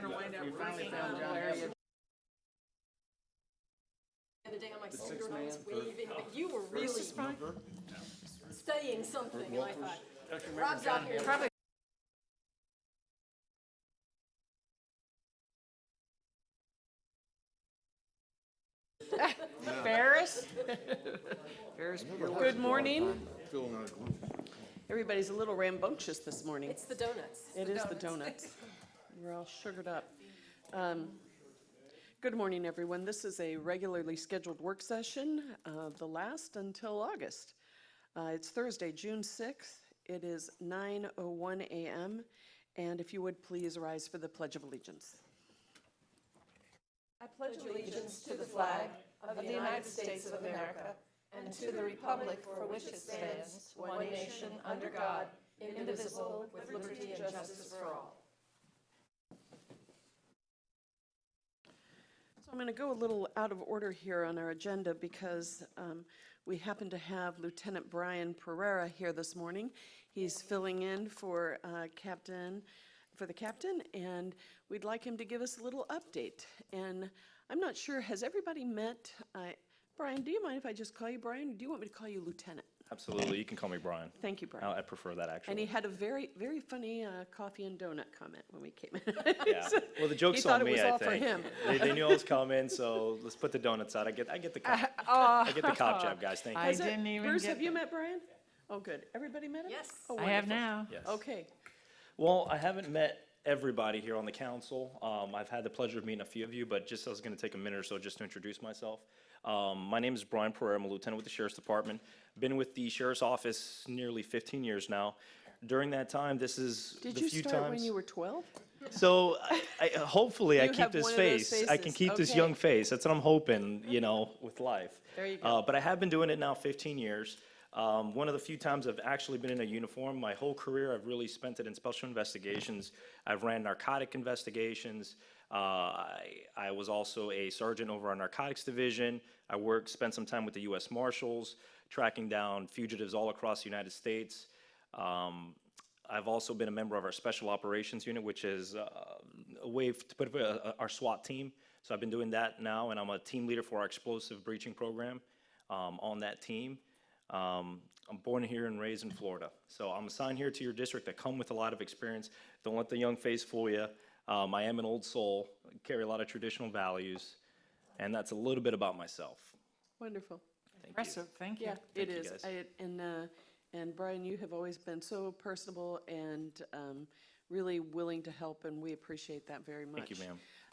gonna wind up finally working found on John Larry. Hess. The other day on my scooter, sixth I was man. waving, but you were really studying something, and I thought, Don't you remember Rob's out John here. Probably Ferris. Ferris, good morning. Feeling out of glue. Everybody's a little rambunctious this morning. It's the donuts. It is the donuts. We're all sugared up. Good morning, everyone. This is a regularly scheduled work session, the last until August. It's Thursday, June 6th. It is 9:01 a.m. And if you would please rise for the Pledge of Allegiance. I pledge allegiance to the flag of the United States of America and to the republic for which it stands, one nation, under God, indivisible, with liberty and justice for all. So I'm going to go a little out of order here on our agenda because we happen to have Lieutenant Brian Pereira here this morning. He's filling in for the captain, and we'd like him to give us a little update. And I'm not sure, has everybody met? Brian, do you mind if I just call you Brian? Or do you want me to call you Lieutenant? Absolutely, you can call me Brian. Thank you, Brian. I prefer that, actually. And he had a very, very funny coffee and donut comment when we came in. Yeah. Well, the joke's He thought on it was me, I all for think. him. They knew I was coming, so let's put the donuts out. I get the cop. I get the cop job, guys. Thank you. Has it- didn't even Bruce, get have you met Brian? Oh, good. Everybody met him? Yes. Oh, I have wonderful. now. Yes. Okay. Well, I haven't met everybody here on the council. I've had the pleasure of meeting a few of you, but just I was going to take a minute or so just to introduce myself. My name is Brian Pereira. I'm a lieutenant with the Sheriff's Department. Been with the Sheriff's Office nearly 15 years now. During that time, this is Did the you few start times. when you were 12? So hopefully I You keep have this one of those face. I can faces. keep this Okay. young face. That's what I'm hoping, with life. There you go. But I have been doing it now 15 years. One of the few times I've actually been in a uniform. My whole career, I've really spent it in special investigations. I've ran narcotic investigations. I was also a sergeant over our narcotics division. I spent some time with the U.S. Marshals, tracking down fugitives all across the United States. I've also been a member of our Special Operations Unit, which is a way to put it, our SWAT team. So I've been doing that now, and I'm a team leader for our explosive breaching program on that team. I'm born here and raised in Florida. So I'm assigned here to your district. I come with a lot of experience. Don't let the young face fool you. I am an old soul, carry a lot of traditional values, and that's a little bit about myself. Wonderful. Thank you. Impressive, thank you. Yeah, it you, is. guys. And Brian, you have always been so personable and really willing to help, and we appreciate that very much. Thank you,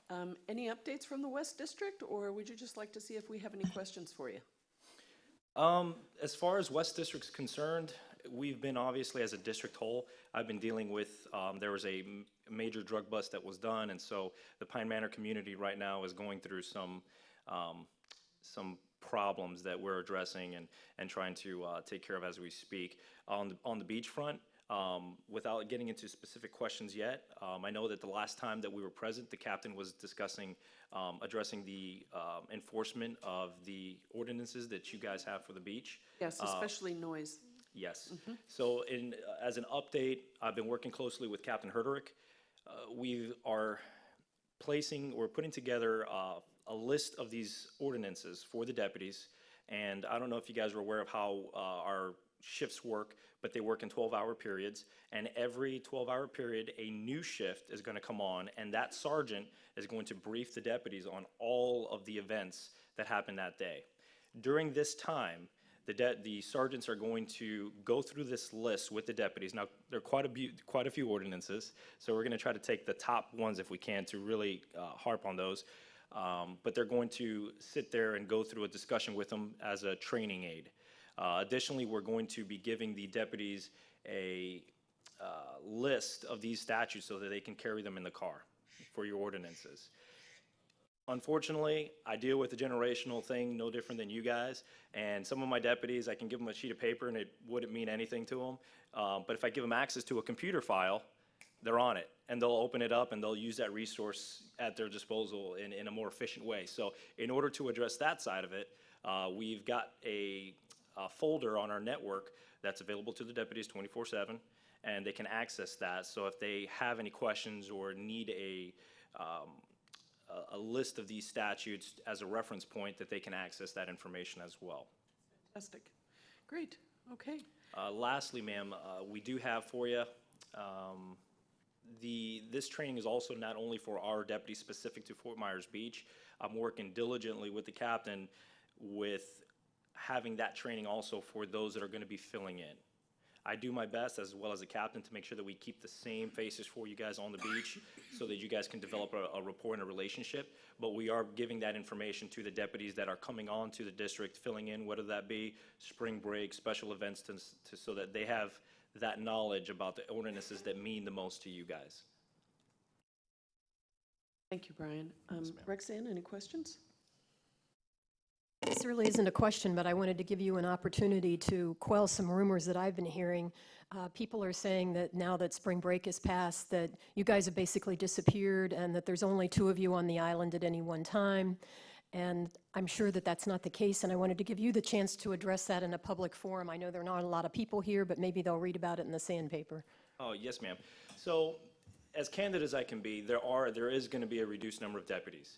ma'am. Any updates from the West District, or would you just like to see if we have any questions for you? As far as West District's concerned, we've been obviously as a district whole, I've been dealing with, there was a major drug bust that was done, and so the Pine Manor community right now is going through some problems that we're addressing and trying to take care of as we speak. On the beachfront, without getting into specific questions yet, I know that the last time that we were present, the captain was discussing addressing the enforcement of the ordinances that you guys have for the beach. Yes, especially noise. Yes. So as an update, I've been working closely with Captain Herderick. We are putting together a list of these ordinances for the deputies. And I don't know if you guys are aware of how our shifts work, but they work in 12-hour periods. And every 12-hour period, a new shift is going to come on, and that sergeant is going to brief the deputies on all of the events that happen that day. During this time, the sergeants are going to go through this list with the deputies. Now, there are quite a few ordinances, so we're going to try to take the top ones if we can to really harp on those. But they're going to sit there and go through a discussion with them as a training aid. Additionally, we're going to be giving the deputies a list of these statutes so that they can carry them in the car for your ordinances. Unfortunately, I deal with a generational thing no different than you guys, and some of my deputies, I can give them a sheet of paper and it wouldn't mean anything to them, but if I give them access to a computer file, they're on it, and they'll open it up and they'll use that resource at their disposal in a more efficient way. So in order to address that side of it, we've got a folder on our network that's available to the deputies 24/7, and they can access that. So if they have any questions or need a a list of these statutes as a reference point that they can access that information as well. Fantastic. Great, okay. Lastly, ma'am, we do have for you, this training is also not only for our deputies specific to Fort Myers Beach. I'm working diligently with the captain with having that training also for those that are going to be filling in. I do my best, as well as the captain, to make sure that we keep the same faces for you guys on the beach so that you guys can develop a rapport and a relationship. But we are giving that information to the deputies that are coming on to the district, filling in, whether that be spring break, special events, so that they have that knowledge about the ordinances that mean the most to you guys. Thank you, Brian. Rexanne, any questions? This really isn't a question, but I wanted to give you an opportunity to quell some rumors that I've been hearing. People are saying that now that spring break is past, that you guys have basically disappeared and that there's only 2 of you on the island at any one time. And I'm sure that that's not the case, and I wanted to give you the chance to address that in a public forum. I know there are not a lot of people here, but maybe they'll read about it in the sandpaper. Oh, yes, ma'am. So, as candid as I can be, there is going to be a reduced number of deputies.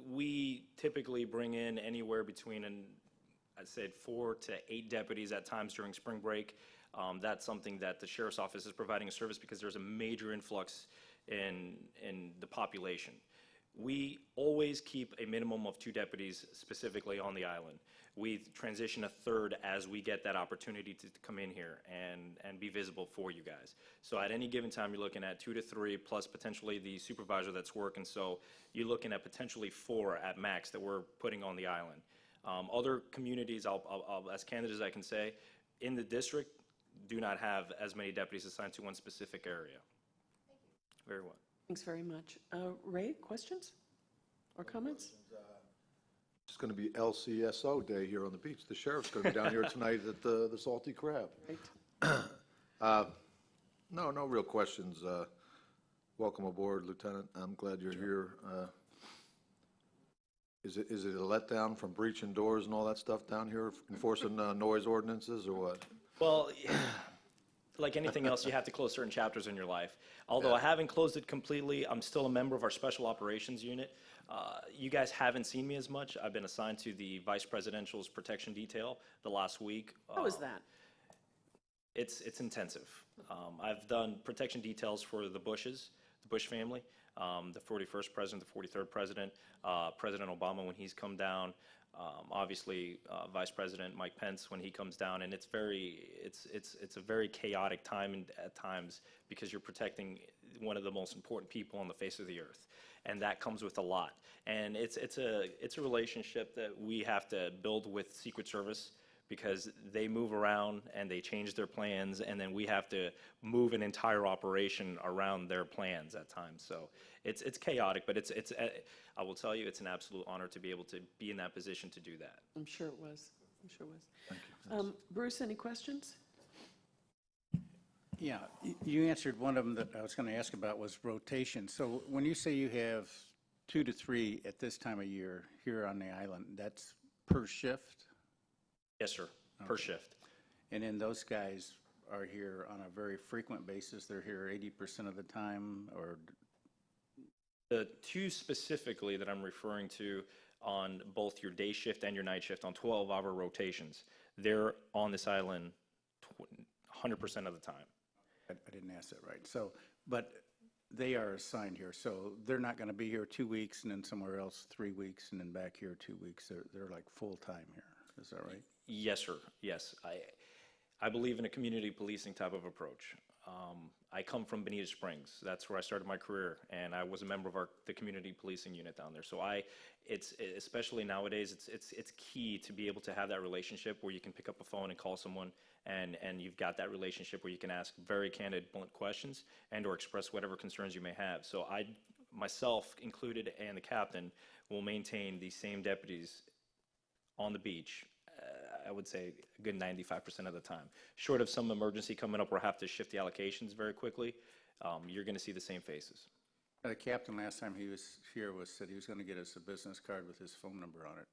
We typically bring in anywhere between, I'd say, 4 to 8 deputies at times during spring break. That's something that the sheriff's office is providing a service because there's a major influx in the population. We always keep a minimum of 2 deputies specifically on the island. We transition a 3rd as we get that opportunity to come in here and be visible for you guys. So at any given time, you're looking at 2 to 3 plus potentially the supervisor that's working. So you're looking at potentially 4 at max that we're putting on the island. Other communities, I'll as candid as I can say, in the district do not have as many deputies assigned to one specific area. Very well. Thanks very much. Ray, questions or comments? It's going to be LCSO day here on the beach. The sheriff's going to be down here tonight at the Salty Crab. Great. No real questions. Welcome aboard, Lieutenant. I'm glad you're here. Is it a letdown from breaching doors and all that stuff down here, enforcing noise ordinances, or what? Well, like anything else, you have to close certain chapters in your life. Although I haven't closed it completely, I'm still a member of our Special Operations Unit. You guys haven't seen me as much. I've been assigned to the Vice Presidential's Protection Detail the last week. How is that? It's intensive. I've done protection details for the Bushes, the Bush family, the 41st president, the 43rd president, President Obama when he's come down, obviously Vice President Mike Pence when he comes down, and it's a very chaotic time at times because you're protecting one of the most important people on the face of the earth, and that comes with a lot. And it's a relationship that we have to build with Secret Service, because they move around and they change their plans, and then we have to move an entire operation around their plans at times. So it's chaotic, but I will tell you, it's an absolute honor to be able to be in that position to do that. I'm sure it was. I'm sure it was. Thank you. Bruce, any questions? Yeah, you answered one of them that I was going to ask about was rotation. So when you say you have 2 to 3 at this time of year here on the island, that's per shift? Yes, sir, per shift. And then those guys are here on a very frequent basis? They're here 80% of the time, or? The 2 specifically that I'm referring to on both your day shift and your night shift on 12-hour rotations, they're on this island 100% of the time. I didn't ask that right. So, but they are assigned here, so they're not going to be here 2 weeks and then somewhere else 3 weeks and then back here 2 weeks. They're like full-time here. Is that right? Yes, sir. Yes. I believe in a community policing type of approach. I come from Bonita Springs. That's where I started my career, and I was a member of the community policing unit down there. So it's especially nowadays, it's key to be able to have that relationship where you can pick up a phone and call someone, and you've got that relationship where you can ask very candid, blunt questions and or express whatever concerns you may have. So I, myself included, and the captain will maintain these same deputies on the beach, I would say a good 95% of the time. Short of some emergency coming up or have to shift the allocations very quickly, you're going to see the same faces. The captain last time he was here said he was going to get us a business card with his phone number on it.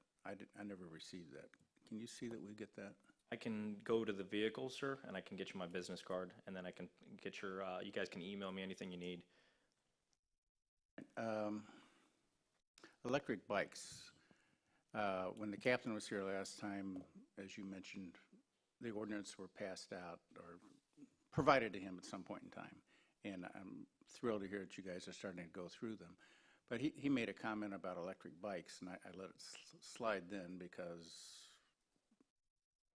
I never received that. Can you see that we get that? I can go to the vehicle, sir, and I can get you my business card, and then I can get you guys can email me anything you need. Electric bikes. When the captain was here last time, as you mentioned, the ordinance were passed out or provided to him at some point in time. And I'm thrilled to hear that you guys are starting to go through them. But he made a comment about electric bikes, and I let it slide then because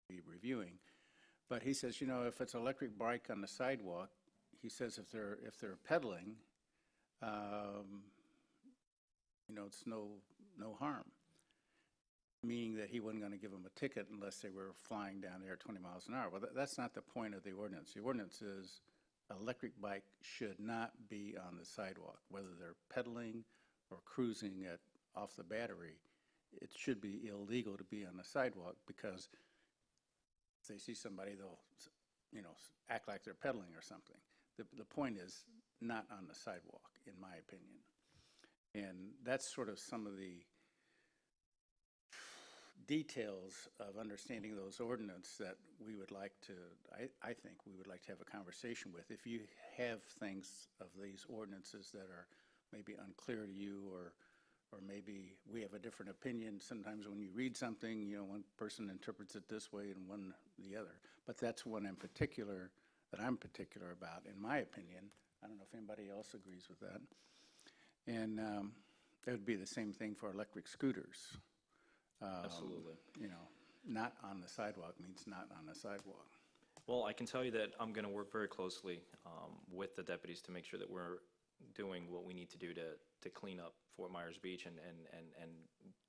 we're reviewing. But he says, you know, if it's an electric bike on the sidewalk, he says if they're pedaling, you know, it's no harm. Meaning that he wasn't going to give them a ticket unless they were flying down there 20 miles an hour. Well, that's not the point of the ordinance. The ordinance is electric bike should not be on the sidewalk, whether they're pedaling or cruising off the battery. It should be illegal to be on the sidewalk because if they see somebody, they'll, you know, act like they're pedaling or something. The point is not on the sidewalk, in my opinion. And that's sort of some of the details of understanding those ordinance that we would like to, I think we would like to have a conversation with. If you have things of these ordinances that are maybe unclear to you, or maybe we have a different opinion. Sometimes when you read something, you know, one person interprets it this way and one the other. But that's one in particular that I'm particular about, in my opinion. I don't know if anybody else agrees with that. And that would be the same thing for electric scooters. Absolutely. You know, not on the sidewalk means not on the sidewalk. Well, I can tell you that I'm going to work very closely with the deputies to make sure that we're doing what we need to do to clean up Fort Myers Beach and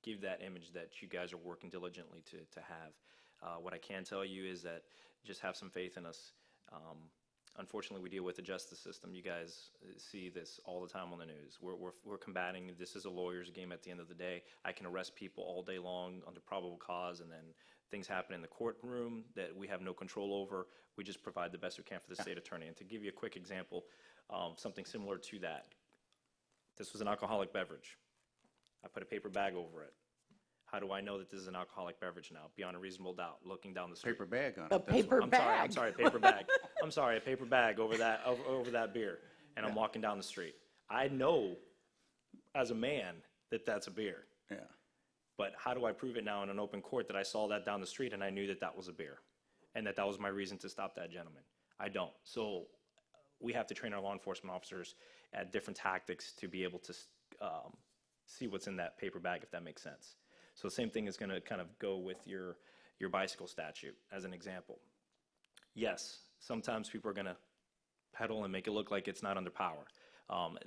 give that image that you guys are working diligently to have. What I can tell you is that just have some faith in us. Unfortunately, we deal with the justice system. You guys see this all the time on the news. We're combating. This is a lawyer's game at the end of the day. I can arrest people all day long under probable cause, and then things happen in the courtroom that we have no control over. We just provide the best we can for the state attorney. And to give you a quick example, something similar to that. This was an alcoholic beverage. I put a paper bag over it. How do I know that this is an alcoholic beverage now? Beyond a reasonable doubt, looking down the street. Paper bag on it. A paper I'm bag. sorry, paper bag. I'm sorry, a paper bag over that beer, and I'm walking down the street. I know, as a man, that that's a beer. Yeah. But how do I prove it now in an open court that I saw that down the street and I knew that that was a beer, and that was my reason to stop that gentleman? I don't. So we have to train our law enforcement officers at different tactics to be able to see what's in that paper bag, if that makes sense. So the same thing is going to kind of go with your bicycle statute as an example. Yes, sometimes people are going to pedal and make it look like it's not under power.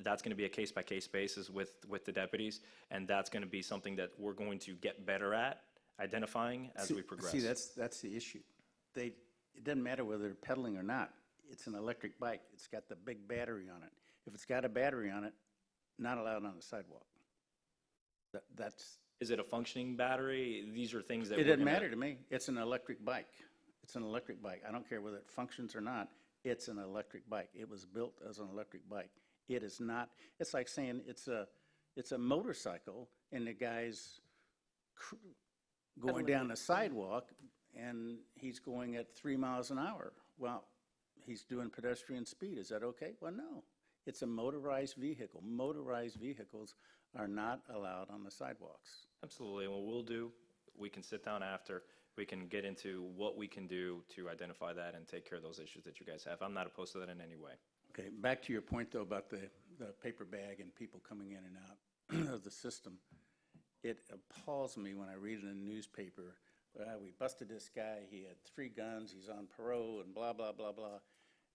That's going to be a case-by-case basis with the deputies, and that's going to be something that we're going to get better at identifying as we progress. See, that's the issue. It doesn't matter whether they're pedaling or not. It's an electric bike. It's got the big battery on it. If it's got a battery on it, not allowed on the sidewalk. That's. Is it a functioning battery? These are things that It doesn't matter to me. It's an electric bike. It's an electric bike. I don't care whether it functions or not. It's an electric bike. It was built as an electric bike. It is not. It's like saying it's a motorcycle and the guy's going down the sidewalk and he's going at 3 miles an hour. Well, he's doing pedestrian speed. Is that okay? Well, no. It's a motorized vehicle. Motorized vehicles are not allowed on the sidewalks. Absolutely. And what we'll do, we can sit down after. We can get into what we can do to identify that and take care of those issues that you guys have. I'm not opposed to that in any way. Okay, back to your point, though, about the paper bag and people coming in and out of the system. It appalls me when I read in the newspaper, we busted this guy, he had 3 guns, he's on parole, and blah, blah, blah, blah.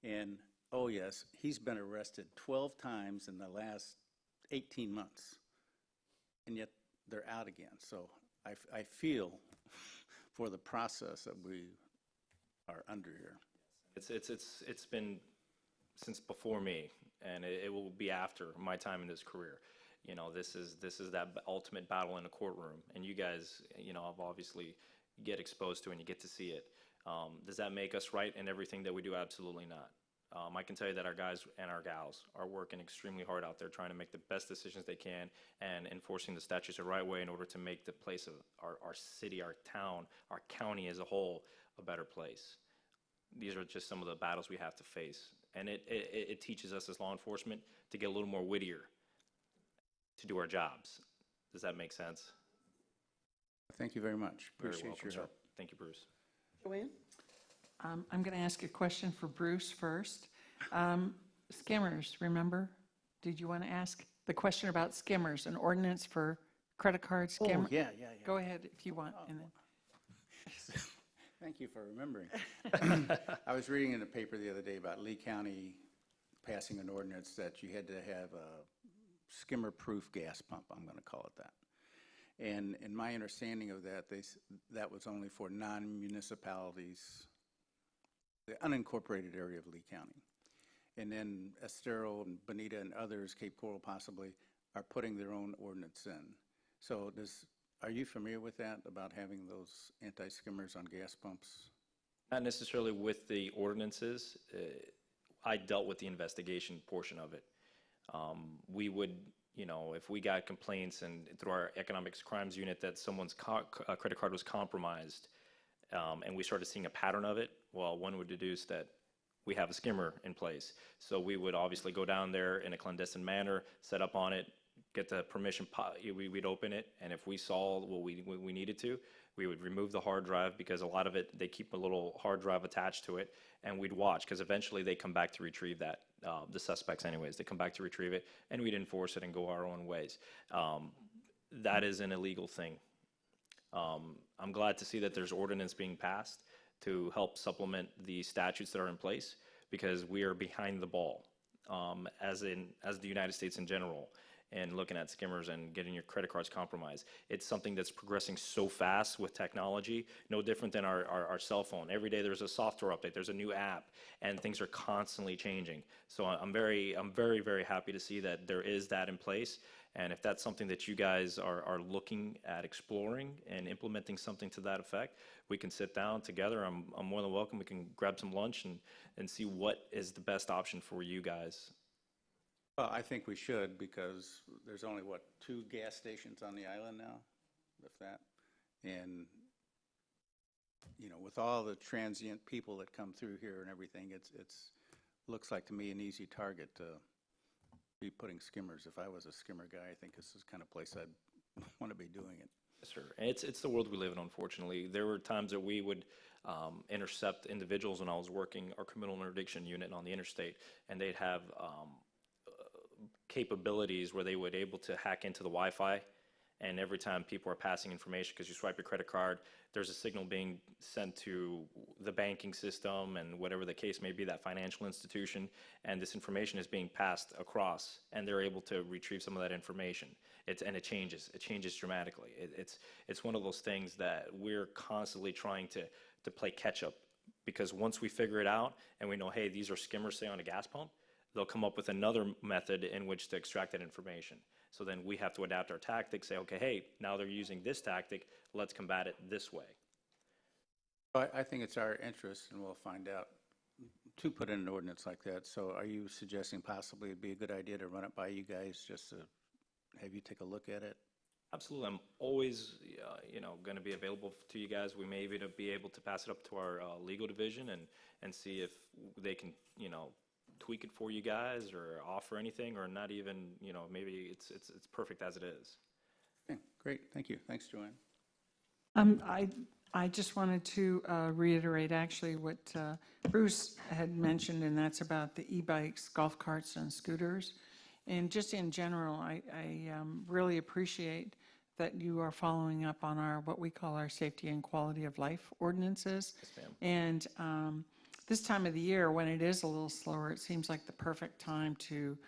And, oh yes, he's been arrested 12 times in the last 18 months, and yet they're out again. So I feel for the process that we are under here. It's been since before me, and it will be after my time in this career. You know, this is that ultimate battle in a courtroom, and you guys, you know, obviously get exposed to it and you get to see it. Does that make us right in everything that we do? Absolutely not. I can tell you that our guys and our gals are working extremely hard out there trying to make the best decisions they can and enforcing the statutes the right way in order to make the place of our city, our town, our county as a whole a better place. These are just some of the battles we have to face. And it teaches us as law enforcement to get a little more wittier. to do our jobs. Does that make sense? Thank you very much. Very Appreciate welcome, your sir. help. Thank you, Bruce. Joanne? I'm going to ask a question for Bruce first. Skimmers, remember? Did you want to ask the question about skimmers, an ordinance for credit card Oh, skimmer? yeah. Go ahead if you want. And then, Thank you for remembering. I was reading in the paper the other day about Lee County passing an ordinance that you had to have a skimmer-proof gas pump, I'm going to call it that. And in my understanding of that, that was only for non-municipalities, the unincorporated area of Lee County. And then Estero and Bonita and others, Cape Coral possibly, are putting their own ordinance in. So are you familiar with that, about having those anti-skimmers on gas pumps? Not necessarily with the ordinances. I dealt with the investigation portion of it. We would, if we got complaints and through our economics crimes unit that someone's credit card was compromised, and we started seeing a pattern of it, well, one would deduce that we have a skimmer in place. So we would obviously go down there in a clandestine manner, set up on it, get the permission, we'd open it, and if we saw what we needed to, we would remove the hard drive, because a lot of it, they keep a little hard drive attached to it, and we'd watch, because eventually they come back to retrieve that, the suspects anyways, they come back to retrieve it, and we'd enforce it and go our own ways. That is an illegal thing. I'm glad to see that there's ordinance being passed to help supplement the statutes that are in place, because we are behind the ball, as the United States in general, and looking at skimmers and getting your credit cards compromised. It's something that's progressing so fast with technology, no different than our cell phone. Every day there's a software update, there's a new app, and things are constantly changing. So I'm very, very happy to see that there is that in place. And if that's something that you guys are looking at exploring and implementing something to that effect, we can sit down together. I'm more than welcome. We can grab some lunch and see what is the best option for you guys. Well, I think we should, because there's only, 2 gas stations on the island now, if that. And, with all the transient people that come through here and everything, it's looks like to me an easy target to be putting skimmers. If I was a skimmer guy, I think this is the kind of place I'd want to be doing it. Yes, sir. It's the world we live in, unfortunately. There were times that we would intercept individuals when I was working our criminal interdiction unit on the interstate, and they'd have capabilities where they would able to hack into the Wi-Fi, and every time people are passing information, because you swipe your credit card, there's a signal being sent to the banking system and whatever the case may be, that financial institution, and this information is being passed across, and they're able to retrieve some of that information. It changes dramatically. It's one of those things that we're constantly trying to play catch up, because once we figure it out and we know, hey, these are skimmers, say on a gas pump, they'll come up with another method in which to extract that information. So then we have to adapt our tactics, say, okay, hey, now they're using this tactic, let's combat it this way. I think it's our interest, and we'll find out, to put in an ordinance like that. So are you suggesting possibly it'd be a good idea to run it by you guys, just to have you take a look at it? Absolutely. I'm always, going to be available to you guys. We may even be able to pass it up to our legal division and see if they can, tweak it for you guys or offer anything, or not even, maybe it's perfect as it is. Okay, great. Thank you. Thanks, Joanne. I just wanted to reiterate actually what Bruce had mentioned, and that's about the e-bikes, golf carts, and scooters. And just in general, I really appreciate that you are following up on what we call our safety and quality of life ordinances. Yes, ma'am. And this time of the year, when it is a little slower, it seems like the perfect time to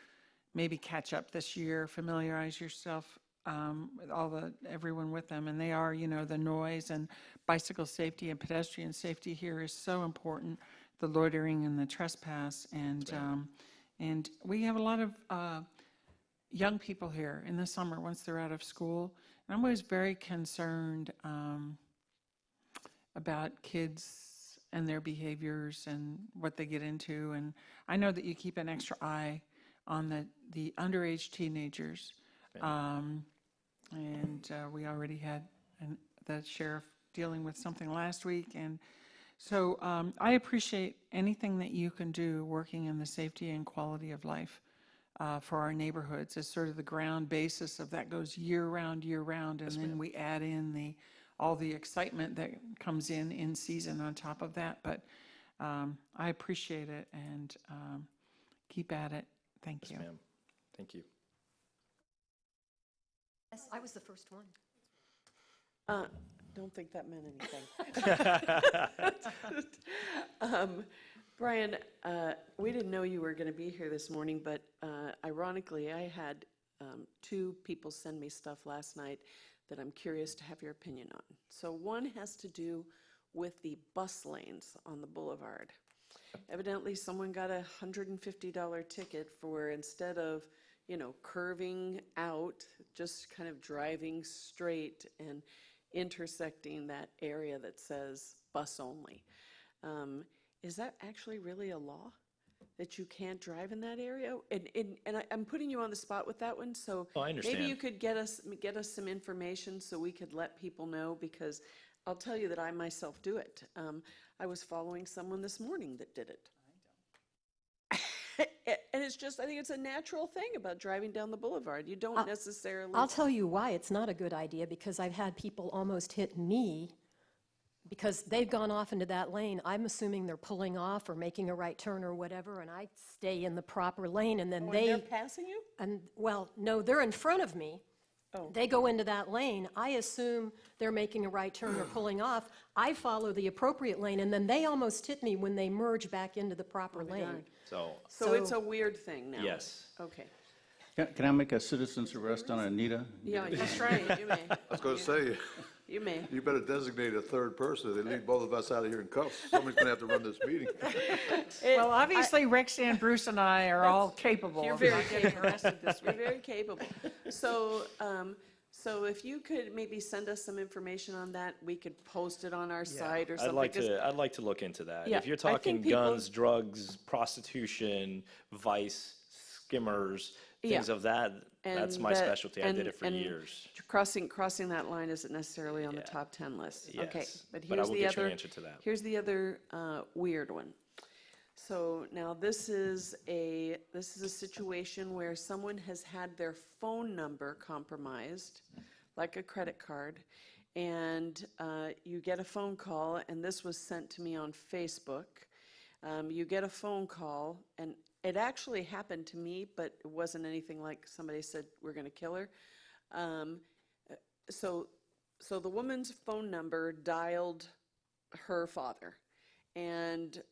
maybe catch up this year, familiarize yourself with everyone with them. And they are, the noise and bicycle safety and pedestrian safety here is so important, the loitering and the trespass. And we have a lot of young people here in the summer once they're out of school. And I'm always very concerned about kids and their behaviors and what they get into. And I know that you keep an extra eye on the underage teenagers. And we already had the sheriff dealing with something last week. And so I appreciate anything that you can do working in the safety and quality of life for our neighborhoods as sort of the ground basis of that goes year round, and then we add in all the excitement that comes in season on top of that. But I appreciate it, and keep at it. Thank you. Yes, ma'am. Thank you. Yes, I was the first one. Don't think that meant anything. Brian, we didn't know you were going to be here this morning, but ironically, I had 2 people send me stuff last night that I'm curious to have your opinion on. So one has to do with the bus lanes on the boulevard. Evidently, someone got a $150 ticket for, instead of, curving out, just kind of driving straight and intersecting that area that says bus only. Is that actually really a law, that you can't drive in that area? And I'm putting you on the spot with that one, so Oh, I understand. maybe you could get us some information so we could let people know, because I'll tell you that I myself do it. I was following someone this morning that did it. And it's just, I think it's a natural thing about driving down the boulevard. You don't necessarily. I'll tell you why it's not a good idea, because I've had people almost hit me because they've gone off into that lane. I'm assuming they're pulling off or making a right turn or whatever, and I stay in the proper lane, and then When they're passing you? well, no, they're in front of me. Oh. They go into that lane. I assume they're making a right turn or pulling off. I follow the appropriate lane, and then they almost hit me when they merge back into the proper lane. darn. So, It's a weird thing now. yes. Okay. Can I make a citizen's arrest on Anita? Yeah, that's right, you may. I was going to say, You may. you better designate a third person. They leave both of us out of here in cuffs. Somebody's going to have to run this meeting. Well, obviously, Rexanne, Bruce, and I are all capable You're of very not getting arrested this You're week. very capable. So if you could maybe send us some information on that, we could post it on our site or I'd something. like 'cause- to, I'd like to look into that. Yeah, If you're I think talking people- guns, drugs, prostitution, vice, skimmers, things Yeah. of that, that's And my that- specialty. I did it for and years. Crossing that line isn't necessarily on the Yeah. top 10 list. Okay, Yes, but but I here's will the get you an other, answer to that. here's the other weird one. So now this is a situation where someone has had their phone number compromised, like a credit card, and you get a phone call, and this was sent to me on Facebook. You get a phone call, and it actually happened to me, but it wasn't anything like somebody said, we're going to kill her. So the woman's phone number dialed her father, and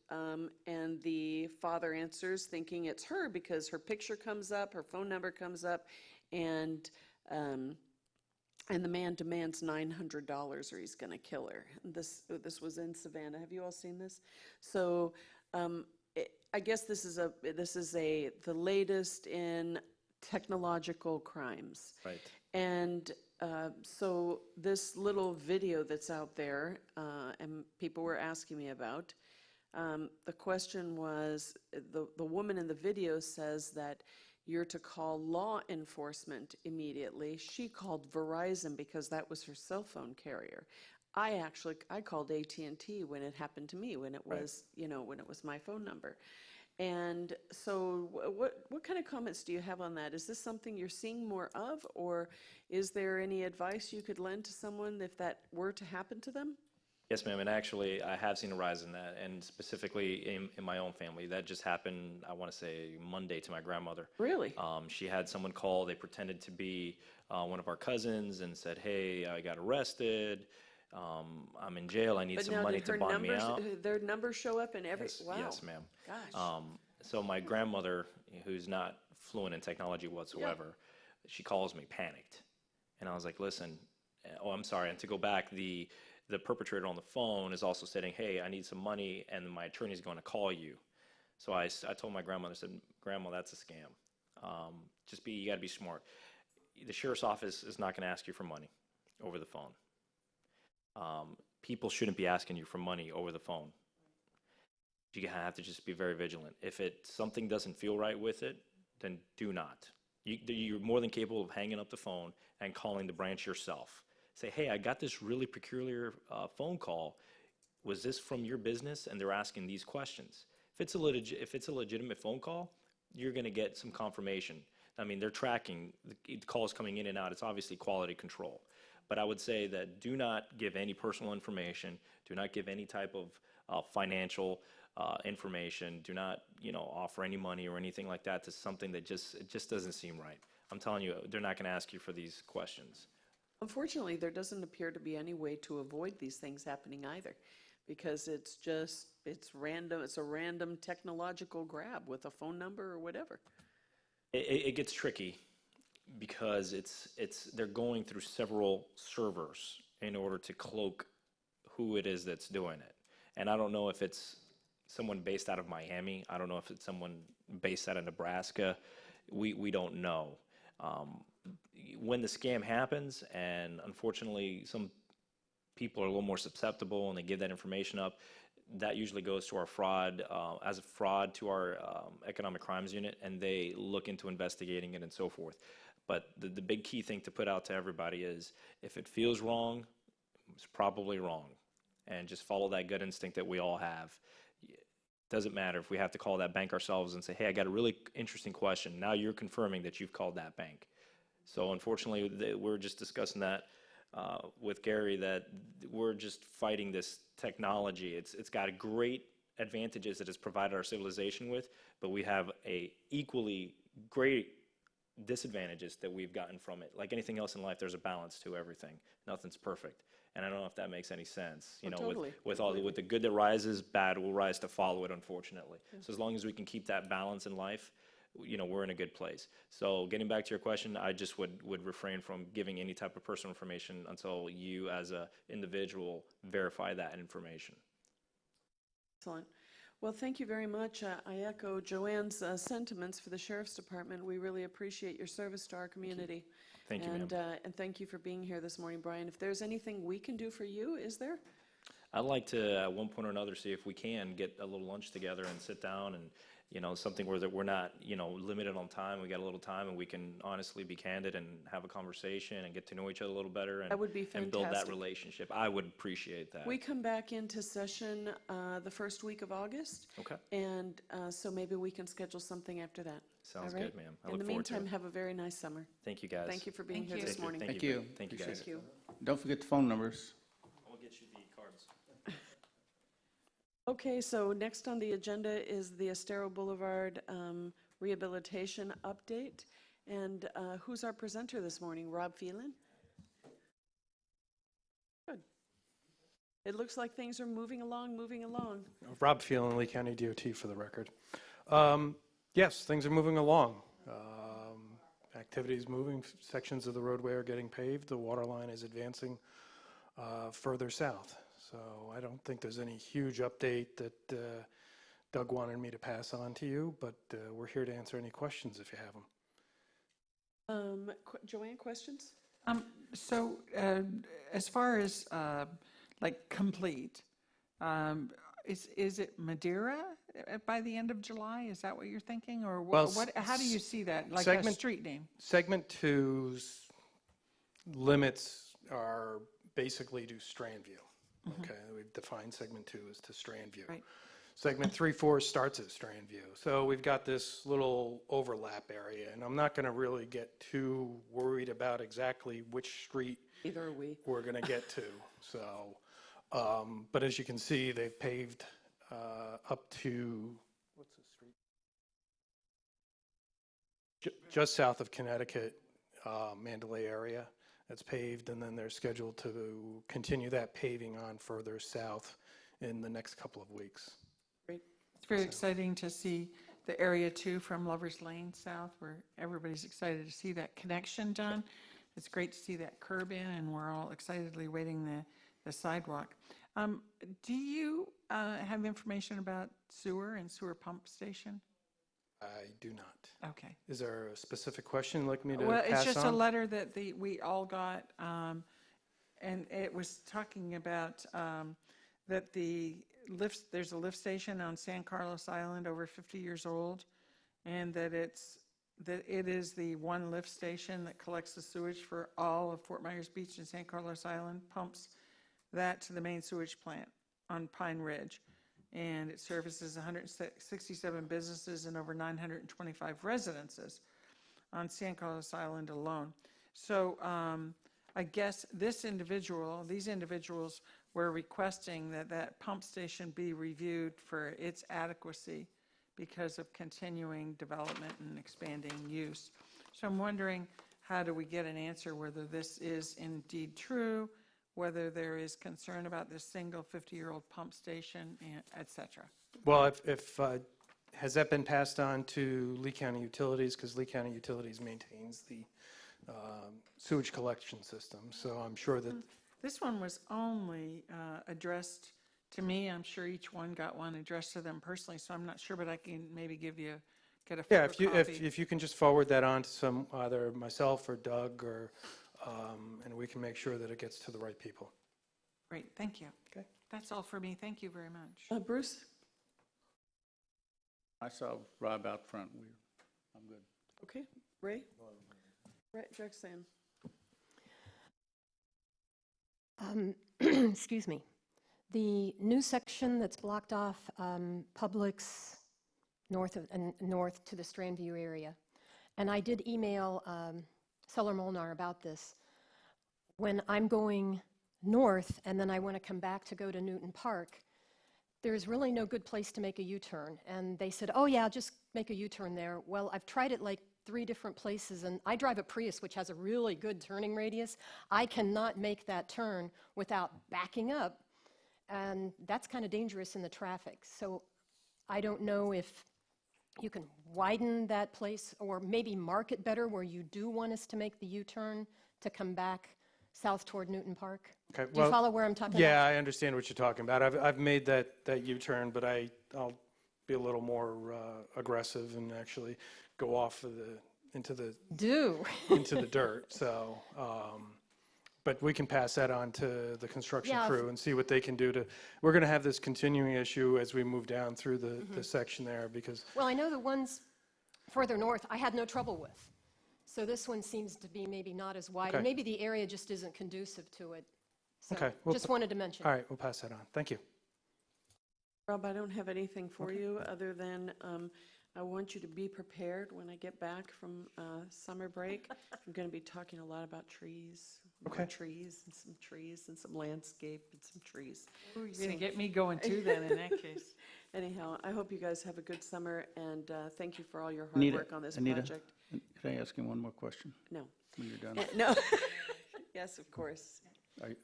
the father answers thinking it's her because her picture comes up, her phone number comes up, and the man demands $900 or he's going to kill her. This was in Savannah. Have you all seen this? So I guess this is the latest in technological crimes. Right. And so this little video that's out there, and people were asking me about, the question was, the woman in the video says that you're to call law enforcement immediately. She called Verizon because that was her cell phone carrier. I called AT&T when it happened to me, when it was, when it was my phone number. And so what kind of comments do you have on that? Is this something you're seeing more of, or is there any advice you could lend to someone if that were to happen to them? Yes, ma'am, and actually, I have seen a rise in that, and specifically in my own family. That just happened, I want to say, Monday to my grandmother. Really? She had someone call, they pretended to be one of our cousins and said, hey, I got arrested, I'm in jail, I need But some now money did to her bond me numbers, out. their numbers show up in every, Yes, wow. yes, ma'am. Gosh. So my grandmother, who's not fluent in technology whatsoever, she calls me panicked. And I was like, listen, oh, I'm sorry, and to go back, the perpetrator on the phone is also saying, hey, I need some money, and my attorney's going to call you. So I told my grandmother, I said, Grandma, that's a scam. You got to be smart. The sheriff's office is not going to ask you for money over the phone. People shouldn't be asking you for money over the phone. You have to just be very vigilant. If something doesn't feel right with it, then do not. You're more than capable of hanging up the phone and calling the branch yourself. Say, hey, I got this really peculiar phone call. Was this from your business? And they're asking these questions. If it's a legitimate phone call, you're going to get some confirmation. I mean, they're tracking the calls coming in and out. It's obviously quality control. But I would say that do not give any personal information. Do not give any type of financial information. Do not, offer any money or anything like that to something that it just doesn't seem right. I'm telling you, they're not going to ask you for these questions. Unfortunately, there doesn't appear to be any way to avoid these things happening either, because it's random, it's a random technological grab with a phone number or whatever. It gets tricky because they're going through several servers in order to cloak who it is that's doing it. And I don't know if it's someone based out of Miami. I don't know if it's someone based out of Nebraska. We don't know. When the scam happens, and unfortunately some people are a little more susceptible and they give that information up, that usually goes to our fraud, as a fraud to our economic crimes unit, and they look into investigating it and so forth. But the big key thing to put out to everybody is, if it feels wrong, it's probably wrong. And just follow that gut instinct that we all have. Doesn't matter if we have to call that bank ourselves and say, hey, I got a really interesting question. Now you're confirming that you've called that bank. So unfortunately, we're just discussing that with Gary, that we're just fighting this technology. It's got great advantages that it's provided our civilization with, but we have a equally great disadvantages that we've gotten from it. Like anything else in life, there's a balance to everything. Nothing's perfect. And I don't know if that makes any sense. Totally. With the good that rises, bad will rise to follow it, unfortunately. So as long as we can keep that balance in life, we're in a good place. So getting back to your question, I just would refrain from giving any type of personal information until you as an individual verify that information. Excellent. Well, thank you very much. I echo Joanne's sentiments for the Sheriff's Department. We really appreciate your service to our community. Thank you, ma'am. And thank you for being here this morning, Brian. If there's anything we can do for you, is there? I'd like to, at one point or another, see if we can get a little lunch together and sit down and, something where that we're not, limited on time. We got a little time and we can honestly be candid and have a conversation and get to know each other a little better and, That would be and build that fantastic. relationship. I would appreciate that. We come back into session the first week of August. Okay. And so maybe we can schedule something after that. Sounds All right? good, ma'am. I In look the forward to meantime, it. have a very nice summer. Thank you, guys. Thank you for being Thank here you. this morning. Thank you. Thank you, guys. Thank you. Don't forget the phone numbers. I'll get you the cards. Okay, so next on the agenda is the Estero Boulevard rehabilitation update. And who's our presenter this morning? Rob Phelan? Good. It looks like things are moving along. Rob Phelan, Lee County DOT for the record. Yes, things are moving along. Activities moving, sections of the roadway are getting paved, the water line is advancing further south. So I don't think there's any huge update that Doug wanted me to pass on to you, but we're here to answer any questions if you have them. Joanne, questions? So as far as like complete, is it Madeira by the end of July? Is that what you're thinking? Or Well, how do you see that? Like a segment- street name? Segment 2's limits are basically to Strandview. Okay, we've defined segment 2 as to Strandview. Right. Segment 3-4 starts at Strandview. So we've got this little overlap area, and I'm not going to really get too worried about exactly which street Either are we. we're going to get to. So, but as you can see, they've paved up to, what's the street? Just south of Connecticut, Mandalay area. That's paved, and then they're scheduled to continue that paving on further south in the next couple of weeks. Great. It's very exciting to see the area 2 from Lover's Lane south, where everybody's excited to see that connection done. It's great to see that curb in, and we're all excitedly waiting the sidewalk. Do you have information about sewer and sewer pump station? I do not. Okay. Is there a specific question you'd like me to Well, it's pass just a on? letter that we all got, and it was talking about that there's a lift station on San Carlos Island over 50 years old, and that it is the one lift station that collects the sewage for all of Fort Myers Beach and San Carlos Island, pumps that to the main sewage plant on Pine Ridge. and it services 167 businesses and over 925 residences on San Carlos Island alone. So I guess these individuals were requesting that that pump station be reviewed for its adequacy because of continuing development and expanding use. So I'm wondering, how do we get an answer whether this is indeed true, whether there is concern about this single 50-year-old pump station, and et cetera? Well, has that been passed on to Lee County Utilities? Because Lee County Utilities maintains the sewage collection system, so I'm sure that, This one was only addressed to me. I'm sure each one got one addressed to them personally, so I'm not sure, but I can maybe get a yeah, photocopy. if you can just forward that on to either myself or Doug, or, and we can make sure that it gets to the right people. Great, thank you. Okay. That's all for me. Thank you very much. Bruce? I saw Rob out front. I'm good. Okay. Ray? Right, Roxanne? Excuse me. The new section that's blocked off Publix north to the Strandview area. And I did email Seller Molnar about this. When I'm going north and then I want to come back to go to Newton Park, there's really no good place to make a U-turn. And they said, oh yeah, just make a U-turn there. Well, I've tried it like 3 different places, and I drive a Prius, which has a really good turning radius. I cannot make that turn without backing up, and that's kind of dangerous in the traffic. So I don't know if you can widen that place or maybe mark it better where you do want us to make the U-turn to come back south toward Newton Park. Okay, Do you follow where I'm talking yeah, about? I understand what you're talking about. I've made that U-turn, but I'll be a little more aggressive and actually go off of into the dirt. So, but we can pass that on to the construction Yeah, crew and see what they can do to. We're going to have this continuing issue as we move down through the section there, because Well, I know the ones further north I had no trouble with. So this one seems to be maybe not as wide. Okay. And maybe the area just isn't conducive to it. So Okay, well, just wanted to mention. all right, we'll pass that on. Thank you. Rob, I don't have anything for you other than I want you to be prepared when I get back from summer break. I'm going to be talking a lot about trees. More Okay. trees and some landscape and some trees. Ooh, you're going to get me going too then in that case. Anyhow, I hope you guys have a good summer, and thank you for all your hard Anita, work on this Anita. project. Could I ask you one more question No. when you're done? No. Yes, of course.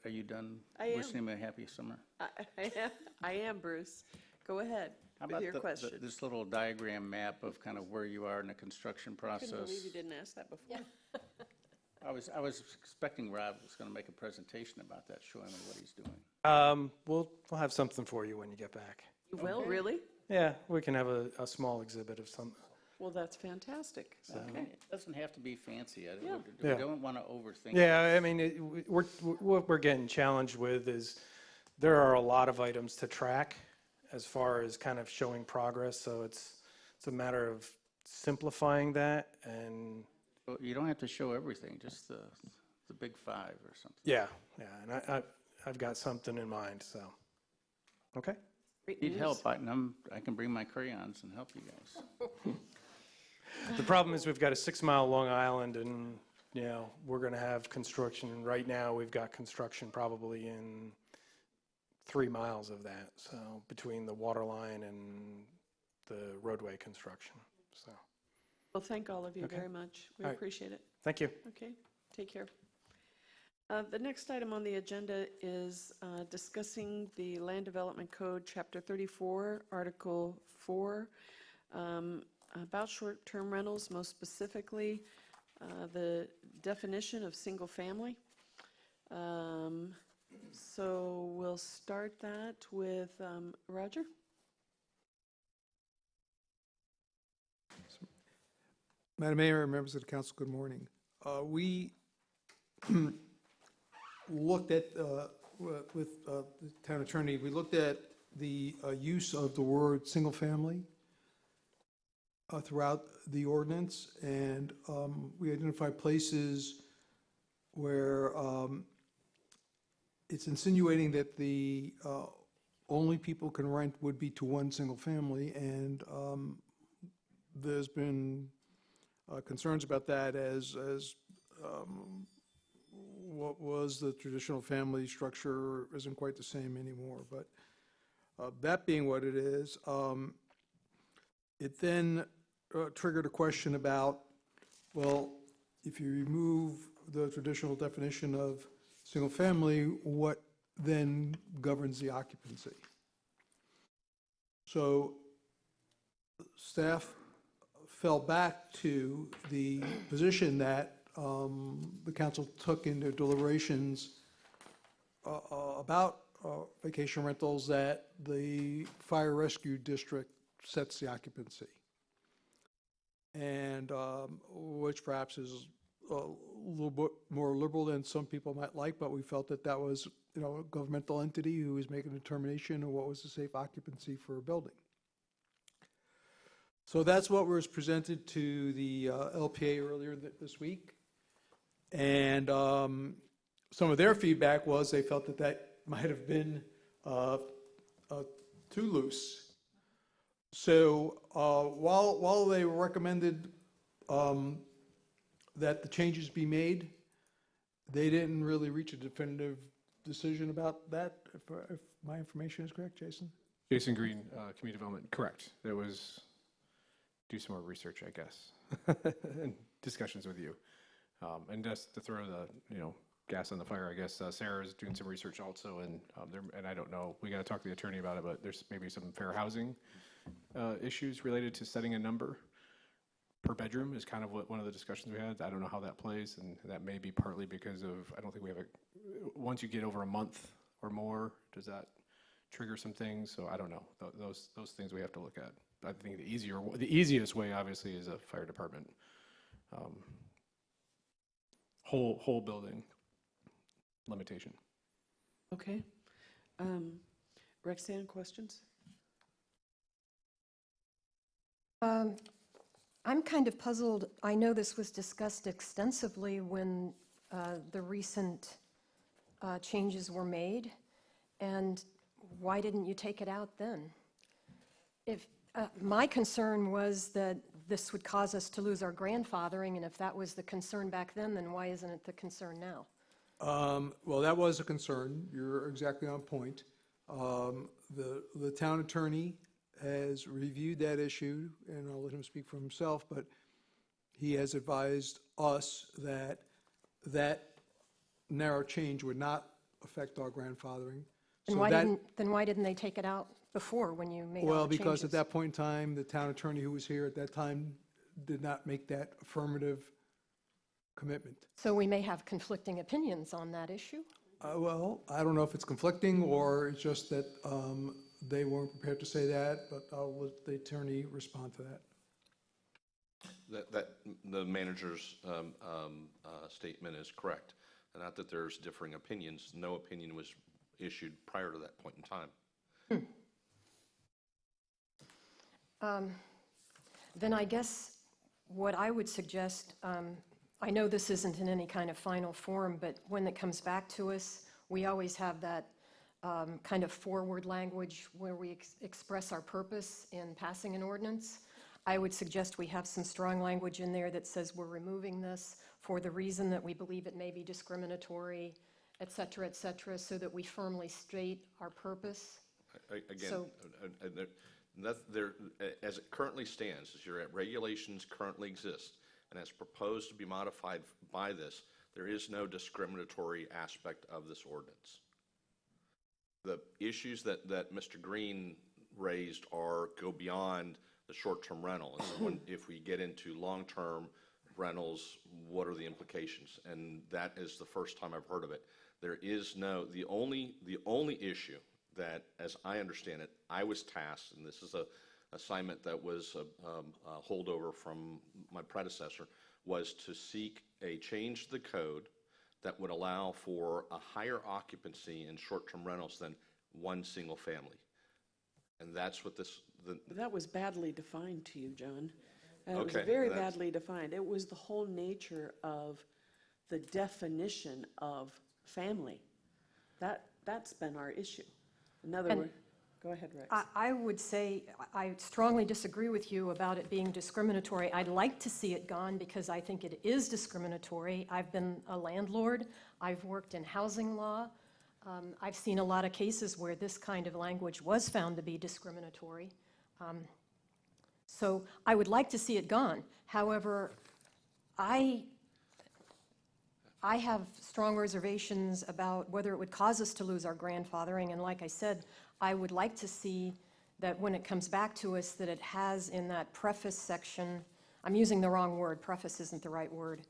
Are you done I am. wishing him a happy summer? I am, Bruce. Go ahead How with about your question. this little diagram map of kind of where you are in the construction I couldn't process? believe you didn't ask that before. I was expecting Rob was going to make a presentation about that, showing me what he's doing. We'll have something for you when you get back. You will, really? Yeah, we can have a small exhibit of some. Well, that's fantastic. Okay. It doesn't have to be fancy. Yeah. We Yeah. don't want to overthink it. Yeah, I mean, what we're getting challenged with is there are a lot of items to track as far as kind of showing progress. So it's a matter of simplifying that, and Well, you don't have to show everything, just the big 5 or something. yeah, and I've got something in mind. So, okay. Great Need news. help, I can bring my crayons and help you guys. The problem is we've got a 6-mile Long Island, and we're going to have construction. And right now, we've got construction probably in 3 miles of that. So between the water line and the roadway construction. So Well, thank all of you Okay. very much. We All right. appreciate it. thank you. Okay, take care. The next item on the agenda is discussing the Land Development Code, Chapter 34, Article 4, about short-term rentals, most specifically, the definition of single family. So we'll start that with Roger. Madam Mayor and members of the council, good morning. We looked at, with the town attorney, we looked at the use of the word "single family" throughout the ordinance, and we identified places where it's insinuating that the only people can rent would be to one single family, and there's been concerns about that as what was the traditional family structure isn't quite the same anymore. But that being what it is, it then triggered a question about, well, if you remove the traditional definition of single family, what then governs the occupancy? So staff fell back to the position that the council took in their deliberations about vacation rentals, that the fire rescue district sets the occupancy. And which perhaps is a little bit more liberal than some people might like, but we felt that that was, a governmental entity who was making a determination of what was the safe occupancy for a building. So that's what was presented to the LPA earlier this week. And some of their feedback was they felt that that might have been too loose. So while they recommended that the changes be made, they didn't really reach a definitive decision about that, if my information is correct, Jason? Jason Green, Community Development, correct. There was, do some more research, I guess, and discussions with you. And just to throw the, gas on the fire, I guess Sarah's doing some research also, and and I don't know, we got to talk to the attorney about it, but there's maybe some fair housing issues related to setting a number per bedroom is kind of what one of the discussions we had. I don't know how that plays, and that may be partly because of, I don't think we have once you get over a month or more, does that trigger some things? So I don't know. Those things we have to look at. I think the easiest way, obviously, is a fire department. Whole building limitation. Okay. Rexanne, questions? I'm kind of puzzled. I know this was discussed extensively when the recent changes were made, and why didn't you take it out then? If my concern was that this would cause us to lose our grandfathering, and if that was the concern back then why isn't it the concern now? Well, that was a concern. You're exactly on point. The town attorney has reviewed that issue, and I'll let him speak for himself, but he has advised us that that narrow change would not affect our grandfathering. And why didn't they take it out before when you made all Well, the changes? because at that point in time, the town attorney who was here at that time did not make that affirmative commitment. So we may have conflicting opinions on that issue? Well, I don't know if it's conflicting or it's just that they weren't prepared to say that, but I'll let the attorney respond to that. That the manager's statement is correct. And not that there's differing opinions. No opinion was issued prior to that point in time. Then I guess what I would suggest, I know this isn't in any kind of final form, but when it comes back to us, we always have that kind of forward language where we express our purpose in passing an ordinance. I would suggest we have some strong language in there that says we're removing this for the reason that we believe it may be discriminatory, et cetera, so that we firmly state our purpose. Again, So- as it currently stands, as your regulations currently exist, and as proposed to be modified by this, there is no discriminatory aspect of this ordinance. The issues that Mr. Green raised go beyond the short-term rental. And if we get into long-term rentals, what are the implications? And that is the first time I've heard of it. There is the only issue that, as I understand it, I was tasked, and this is a assignment that was a holdover from my predecessor, was to seek a change to the code that would allow for a higher occupancy in short-term rentals than one single family. And that's what That was badly defined to you, John. It was Okay, very that's- badly defined. It was the whole nature of the definition of family. That's been our issue. In other words, Go ahead, Rex. I would say, I strongly disagree with you about it being discriminatory. I'd like to see it gone because I think it is discriminatory. I've been a landlord, I've worked in housing law. I've seen a lot of cases where this kind of language was found to be discriminatory. So I would like to see it gone. However, I have strong reservations about whether it would cause us to lose our grandfathering, and like I said, I would like to see that when it comes back to us, that it has in that preface section, I'm using the wrong word, preface isn't the right word,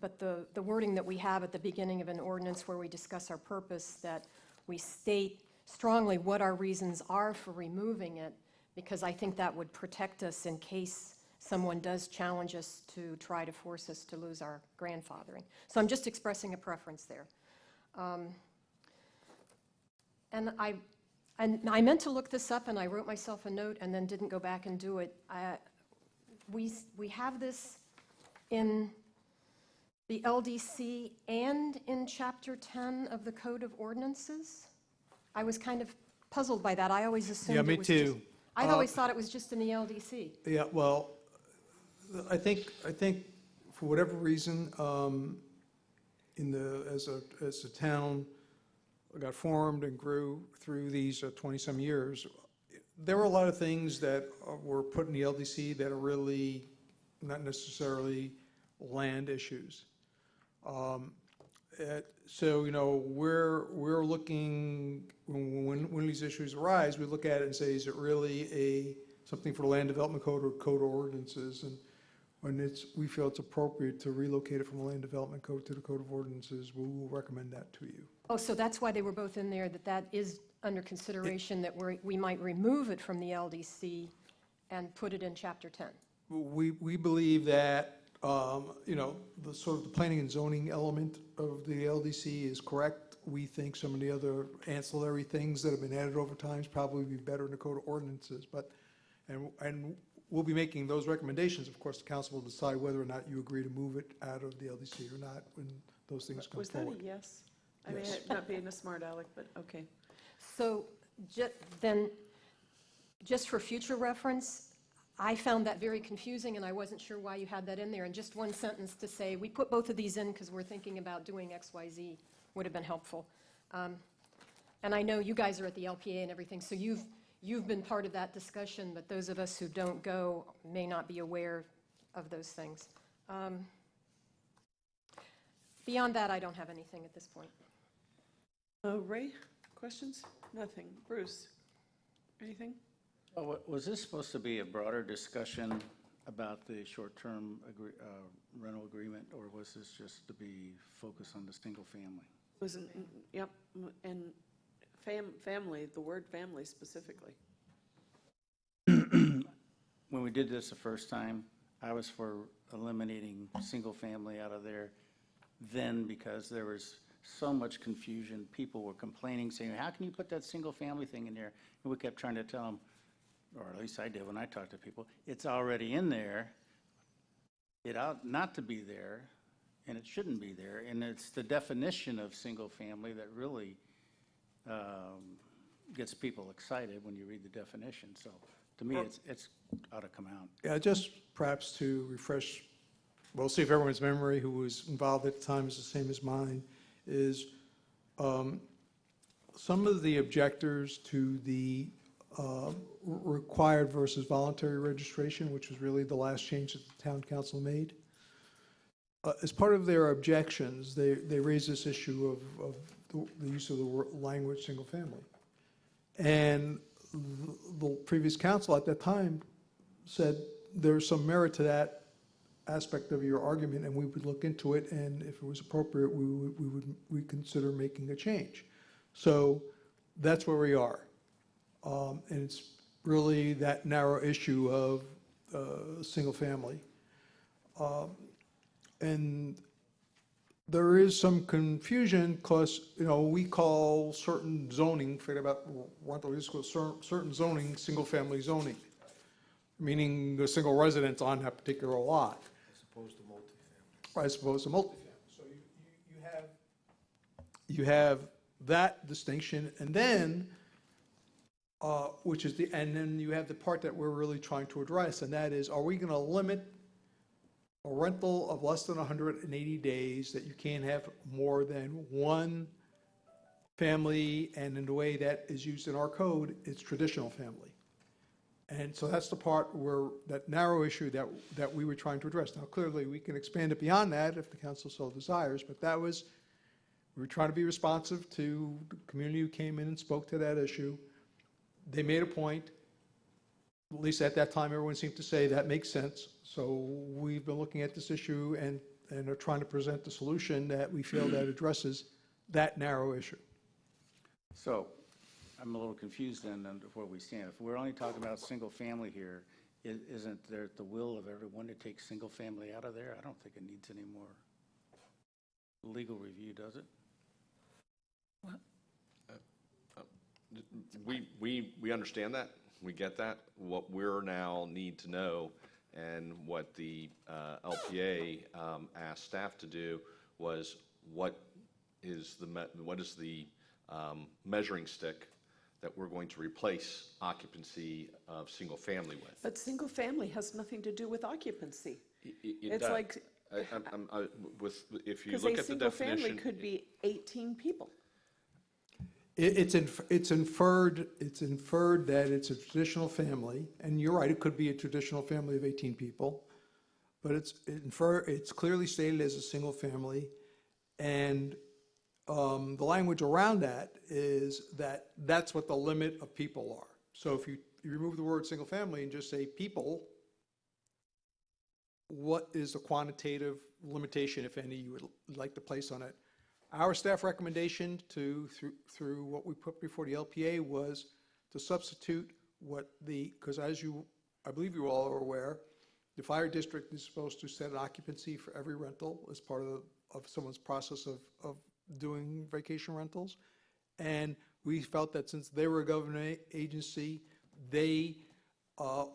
but the wording that we have at the beginning of an ordinance where we discuss our purpose, that we state strongly what our reasons are for removing it, because I think that would protect us in case someone does challenge us to try to force us to lose our grandfathering. So I'm just expressing a preference there. And I meant to look this up, and I wrote myself a note and then didn't go back and do it. We have this in the LDC and in Chapter 10 of the Code of Ordinances. I was kind of puzzled by that. I always assumed Yeah, it me was too. I'd always thought it was just in the LDC. Yeah, well, I think for whatever reason, as a town got formed and grew through these 20-some years, there were a lot of things that were put in the LDC that are really not necessarily land issues. So, we're looking, when these issues arise, we look at it and say, is it really something for the Land Development Code or Code of Ordinances? And when we feel it's appropriate to relocate it from the Land Development Code to the Code of Ordinances, we will recommend that to you. Oh, so that's why they were both in there, that is under consideration, that we might remove it from the LDC and put it in Chapter 10. We believe that, the sort of the planning and zoning element of the LDC is correct. We think some of the other ancillary things that have been added over time is probably be better in the Code of Ordinances, and we'll be making those recommendations. Of course, the council will decide whether or not you agree to move it out of the LDC or not when those things come Was that forward. a yes? I mean, Yes. not being a smart aleck, but okay. So then, just for future reference, I found that very confusing, and I wasn't sure why you had that in there. And just one sentence to say, we put both of these in because we're thinking about doing X, Y, Z would have been helpful. And I know you guys are at the LPA and everything, so you've been part of that discussion, but those of us who don't go may not be aware of those things. Beyond that, I don't have anything at this point. Ray, questions? Nothing. Bruce, anything? Oh, was this supposed to be a broader discussion about the short-term rental agreement, or was this just to be focused on the single family? Wasn't, yep, and family, the word family specifically. When we did this the first time, I was for eliminating single family out of there then, because there was so much confusion. People were complaining, saying, how can you put that single family thing in there? And we kept trying to tell them, or at least I did when I talked to people, it's already in there. It ought not to be there, and it shouldn't be there. And it's the definition of single family that really gets people excited when you read the definition. So to me, it's ought to come out. Yeah, just perhaps to refresh, we'll see if everyone's memory who was involved at the time is the same as mine, is some of the objectors to the required versus voluntary registration, which was really the last change that the town council made. As part of their objections, they raised this issue of the use of the language single family. And the previous council at that time said there's some merit to that aspect of your argument, and we would look into it, and if it was appropriate, we'd consider making a change. So that's where we are. And it's really that narrow issue of single family. And there is some confusion because, we call certain zoning, forget about certain zoning, single family zoning, meaning a single residence on that particular lot. As opposed to multifamily. So you have that distinction, and then which is and then you have the part that we're really trying to address, and that is, are we going to limit a rental of less than 180 days, that you can't have more than one family, and in the way that is used in our code, it's traditional family. And so that's the part where, that narrow issue that we were trying to address. Now, clearly, we can expand it beyond that if the council so desires, but that was, we were trying to be responsive to the community who came in and spoke to that issue. They made a point, at least at that time, everyone seemed to say that makes sense. So we've been looking at this issue and are trying to present the solution that we feel that addresses that narrow issue. So I'm a little confused then on where we stand. If we're only talking about single family here, isn't there the will of everyone to take single family out of there? I don't think it needs any more legal review, does it? We understand that, we get that. What we're now need to know, and what the LPA asked staff to do, was what is the measuring stick that we're going to replace occupancy of single family with? But single family has nothing to do with occupancy. It It's does. like, If you because look a at the single family definition. could be 18 people. It's inferred that it's a traditional family, and you're right, it could be a traditional family of 18 people, but it's clearly stated as a single family, and the language around that is that that's what the limit of people are. So if you remove the word single family and just say people, what is the quantitative limitation, if any, you would like to place on it? Our staff recommendation through what we put before the LPA was to substitute because I believe you all are aware, the fire district is supposed to set an occupancy for every rental as part of someone's process of doing vacation rentals. And we felt that since they were a government agency, they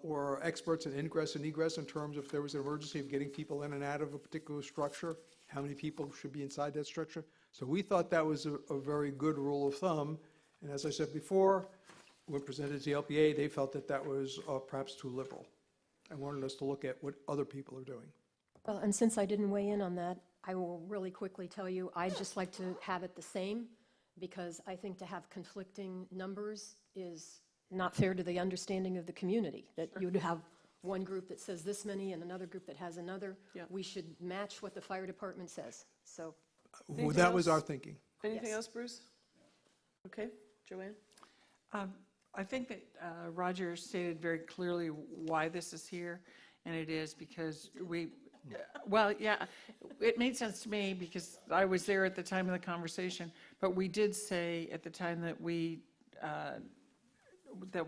were experts in ingress and egress in terms of if there was an emergency of getting people in and out of a particular structure, how many people should be inside that structure. So we thought that was a very good rule of thumb. And as I said before, when presented to the LPA, they felt that was perhaps too liberal and wanted us to look at what other people are doing. Well, and since I didn't weigh in on that, I will really quickly tell you, I'd just like to have it the same, because I think to have conflicting numbers is not fair to the understanding of the community, that you'd have one group that says this many and another group that has another. Yeah. We should match what the fire department says. So, Anything That was else? our thinking. Anything Yes. else, Bruce? Okay, Joanne? I think that Roger stated very clearly why this is here, and it is because well, yeah, it made sense to me because I was there at the time of the conversation, but we did say at the time that we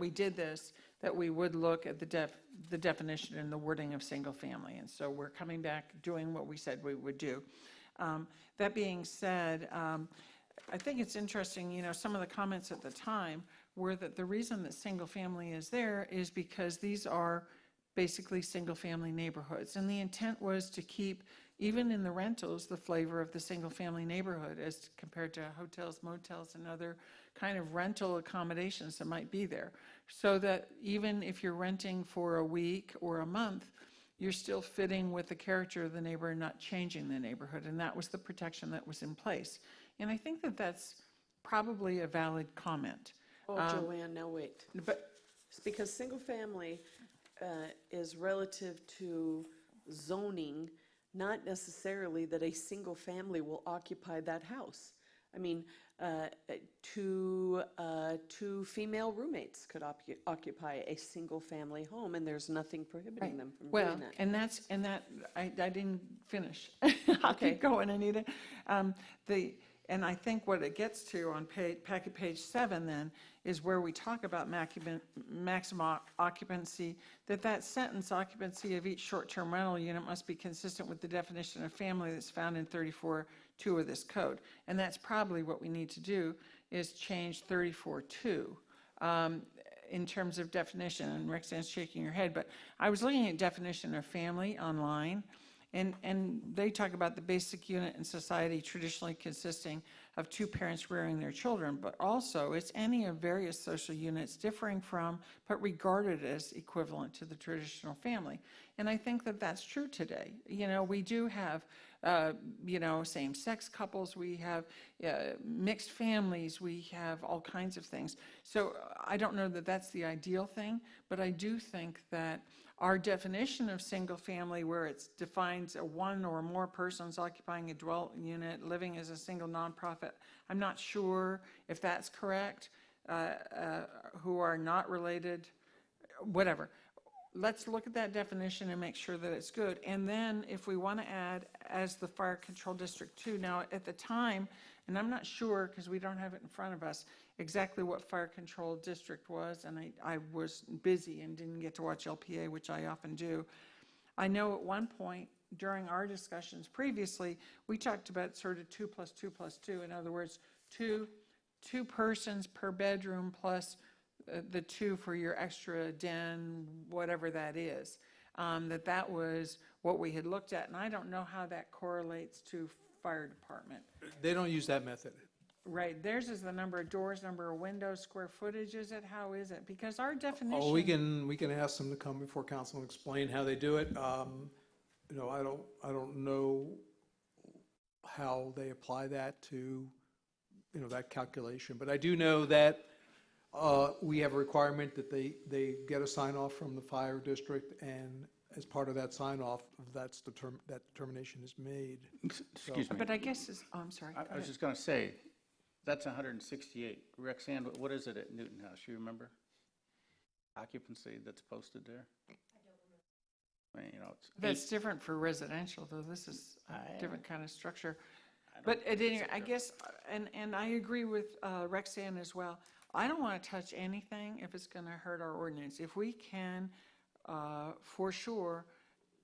did this, that we would look at the definition and the wording of single family, and so we're coming back doing what we said we would do. That being said, I think it's interesting, some of the comments at the time were that the reason that single family is there is because these are basically single family neighborhoods. And the intent was to keep, even in the rentals, the flavor of the single family neighborhood as compared to hotels, motels, and other kind of rental accommodations that might be there. So that even if you're renting for a week or a month, you're still fitting with the character of the neighbor and not changing the neighborhood. And that was the protection that was in place. And I think that that's probably a valid comment. Oh, Joanne, now wait. But Because single family is relative to zoning, not necessarily that a single family will occupy that house. I mean, two female roommates could occupy a single family home, and there's nothing prohibiting them from well, doing that. and I didn't finish. I'll Okay. keep going, Anita. And I think what it gets to on packet page 7 then is where we talk about maximum occupancy, that sentence, occupancy of each short-term rental unit must be consistent with the definition of family that's found in 34.2 of this code. And that's probably what we need to do, is change 34.2 in terms of definition. And Roxanne's shaking her head, but I was looking at definition of family online, And they talk about the basic unit in society traditionally consisting of two parents rearing their children, but also it's any of various social units differing from, but regarded as equivalent to the traditional family. And I think that that's true today. You know, we do have, same-sex couples, we have mixed families, we have all kinds of things. So I don't know that that's the ideal thing, but I do think that our definition of single family, where it defines a one or more persons occupying a dwelling unit, living as a single nonprofit, I'm not sure if that's correct, who are not related, whatever. Let's look at that definition and make sure that it's good. And then if we want to add as the fire control district too, now at the time, and I'm not sure because we don't have it in front of us, exactly what fire control district was, and I was busy and didn't get to watch LPA, which I often do. I know at one point during our discussions previously, we talked about sort of 2 + 2 + 2. In other words, two persons per bedroom plus the 2 for your extra den, whatever that is. That was what we had looked at, and I don't know how that correlates to fire department. They don't use that method. Right, theirs is the number of doors, number of windows, square footage, is it? How is it? Because our definition. Oh, we can ask them to come before council and explain how they do it. You know, I don't know how they apply that to, you know, that calculation, but I do know that we have a requirement that they get a sign off from the fire district, and as part of that sign off, that determination is made. Excuse me. But I guess, I'm sorry. I was just going to say, that's 168. Rexanne, what is it at Newton House? You remember? Occupancy that's posted there? I don't remember. You know, it's That's different for residential, though. This is a different kind of structure. don't But at think any, so, I Joe. guess, and I agree with Rexanne as well. I don't want to touch anything if it's going to hurt our ordinance. If we can, for sure,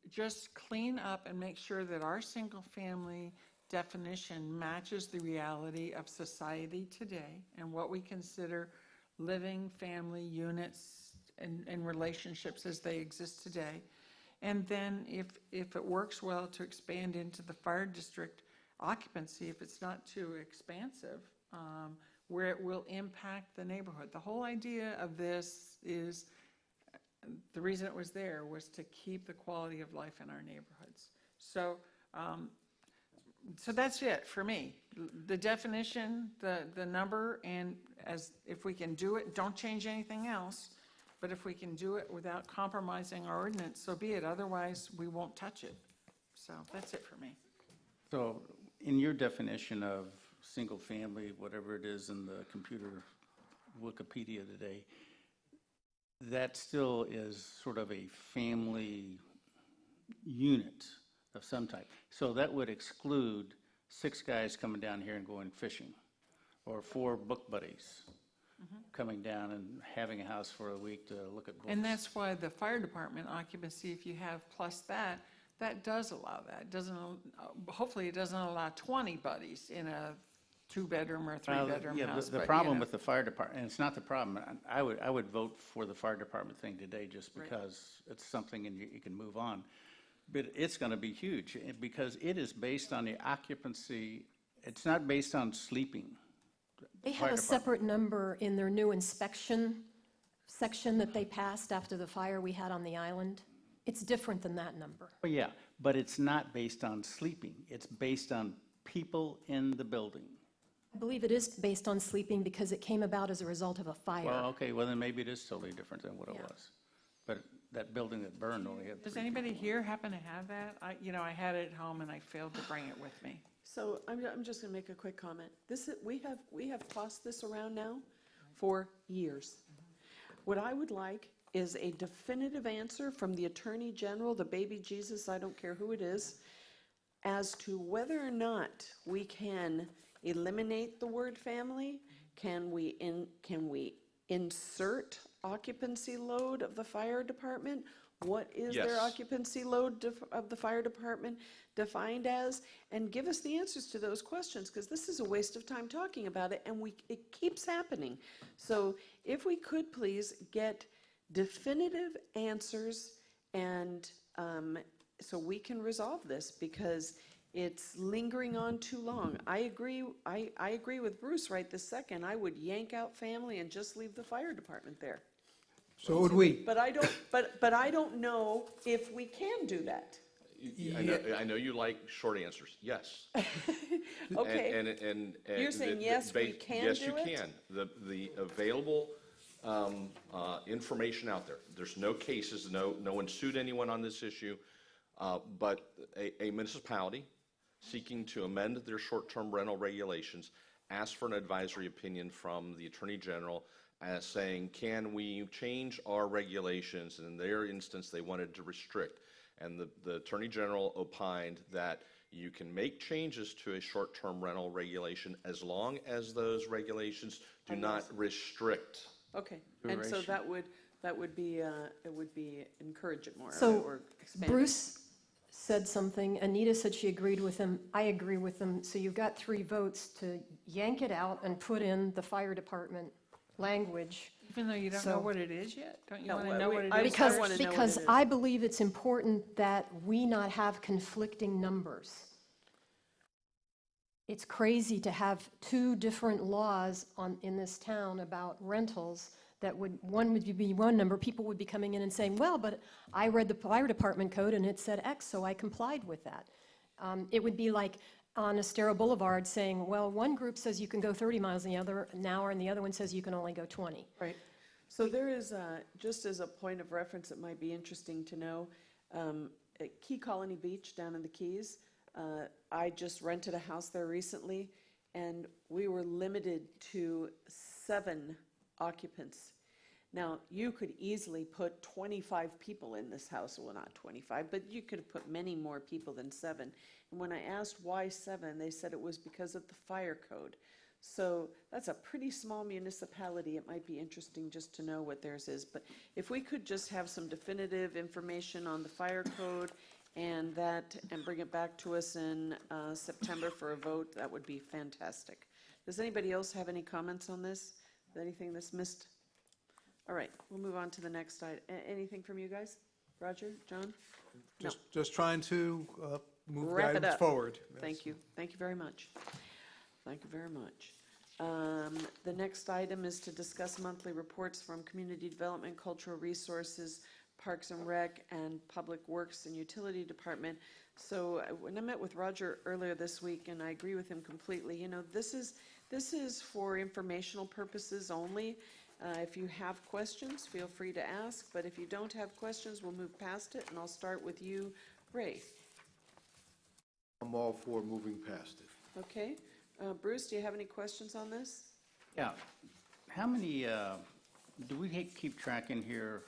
just clean up and make sure that our single-family definition matches the reality of society today and what we consider living family units and relationships as they exist today. And then if it works well to expand into the fire district occupancy, if it's not too expansive, where it will impact the neighborhood. The whole idea of this is, the reason it was there was to keep the quality of life in our neighborhoods. So, so that's it for me. The definition, the number, and as if we can do it, don't change anything else. But if we can do it without compromising our ordinance, so be it. Otherwise, we won't touch it. So that's it for me. So in your definition of single family, whatever it is in the computer Wikipedia today, that still is sort of a family unit of some type. So that would exclude 6 guys coming down here and going fishing, or 4 book buddies coming down and having a house for a week to look at books. And that's why the fire department occupancy, if you have plus that does allow that. It doesn't, hopefully it doesn't allow 20 buddies in a 2-bedroom or 3-bedroom Yeah, house. the but, problem you know. with the fire department, and it's not the problem, I would vote for the fire department thing today just Right. because it's something and you can move on. But it's going to be huge because it is based on the occupancy. It's not based on sleeping. They Fire have a department. separate number in their new inspection section that they passed after the fire we had on the island. It's different than that number. Oh, yeah, but it's not based on sleeping. It's based on people in the building. I believe it is based on sleeping because it came about as a result of a fire. Well, okay, well, then maybe it is totally different than what it Yeah. was. But that building that burned only had 3 Does anybody here happen to have that? I had it at home and I failed to bring it with me. So I'm just going to make a quick comment. We have tossed this around now for years. What I would like is a definitive answer from the Attorney General, the baby Jesus, I don't care who it is, as to whether or not we can eliminate the word family. Can we insert occupancy load of the fire department? What is their Yes. occupancy load of the fire department defined as? And give us the answers to those questions, because this is a waste of time talking about it, and it keeps happening. So if we could please get definitive answers and so we can resolve this, because it's lingering on too long. I agree, I agree with Bruce right this second. I would yank out family and just leave the fire department there. So would we. But I don't, but I don't know if we can do that. I know you like short answers. Yes. Okay. And You're saying yes, we can Yes, do you it? can. The available information out there, there's no cases, no one sued anyone on this issue, but a municipality seeking to amend their short-term rental regulations asked for an advisory opinion from the Attorney General as saying, can we change our regulations? And in their instance, they wanted to restrict. And the Attorney General opined that you can make changes to a short-term rental regulation as long as those regulations do not restrict. Okay, and so that would be, it would be encourage it more, So or expand it. Bruce said something, Anita said she agreed with him, I agree with him, so you've got 3 votes to yank it out and put in the fire department language. Even though you don't know So- what it is yet? Don't you No, want to know what it I- is? Because, wanna know what because it is. I believe it's important that we not have conflicting numbers. It's crazy to have 2 different laws in this town about rentals that one would be one number, people would be coming in and saying, well, but I read the fire department code and it said X, so I complied with that. It would be like on Estero Boulevard saying, well, one group says you can go 30 miles an hour and the other one says you can only go 20. Right. So there is, just as a point of reference, it might be interesting to know, at Key Colony Beach down in the Keys, I just rented a house there recently, and we were limited to 7 occupants. Now, you could easily put 25 people in this house, well, not 25, but you could have put many more people than 7. And when I asked why 7, they said it was because of the fire code. So that's a pretty small municipality. It might be interesting just to know what theirs is. But if we could just have some definitive information on the fire code and bring it back to us in September for a vote, that would be fantastic. Does anybody else have any comments on this? Anything that's missed? All right, we'll move on to the next item. Anything from you guys? Roger, John? No. Just trying to move Wrap it guidance up. forward. Thank you. Thank you very much. Thank you very much. The next item is to discuss monthly reports from Community Development, Cultural Resources, Parks and Rec, and Public Works and Utility Department. So when I met with Roger earlier this week, and I agree with him completely, you know, this is for informational purposes only. If you have questions, feel free to ask, but if you don't have questions, we'll move past it, and I'll start with you, Ray. I'm all for moving past it. Okay? Bruce, do you have any questions on this? Yeah. How many, do we keep track in here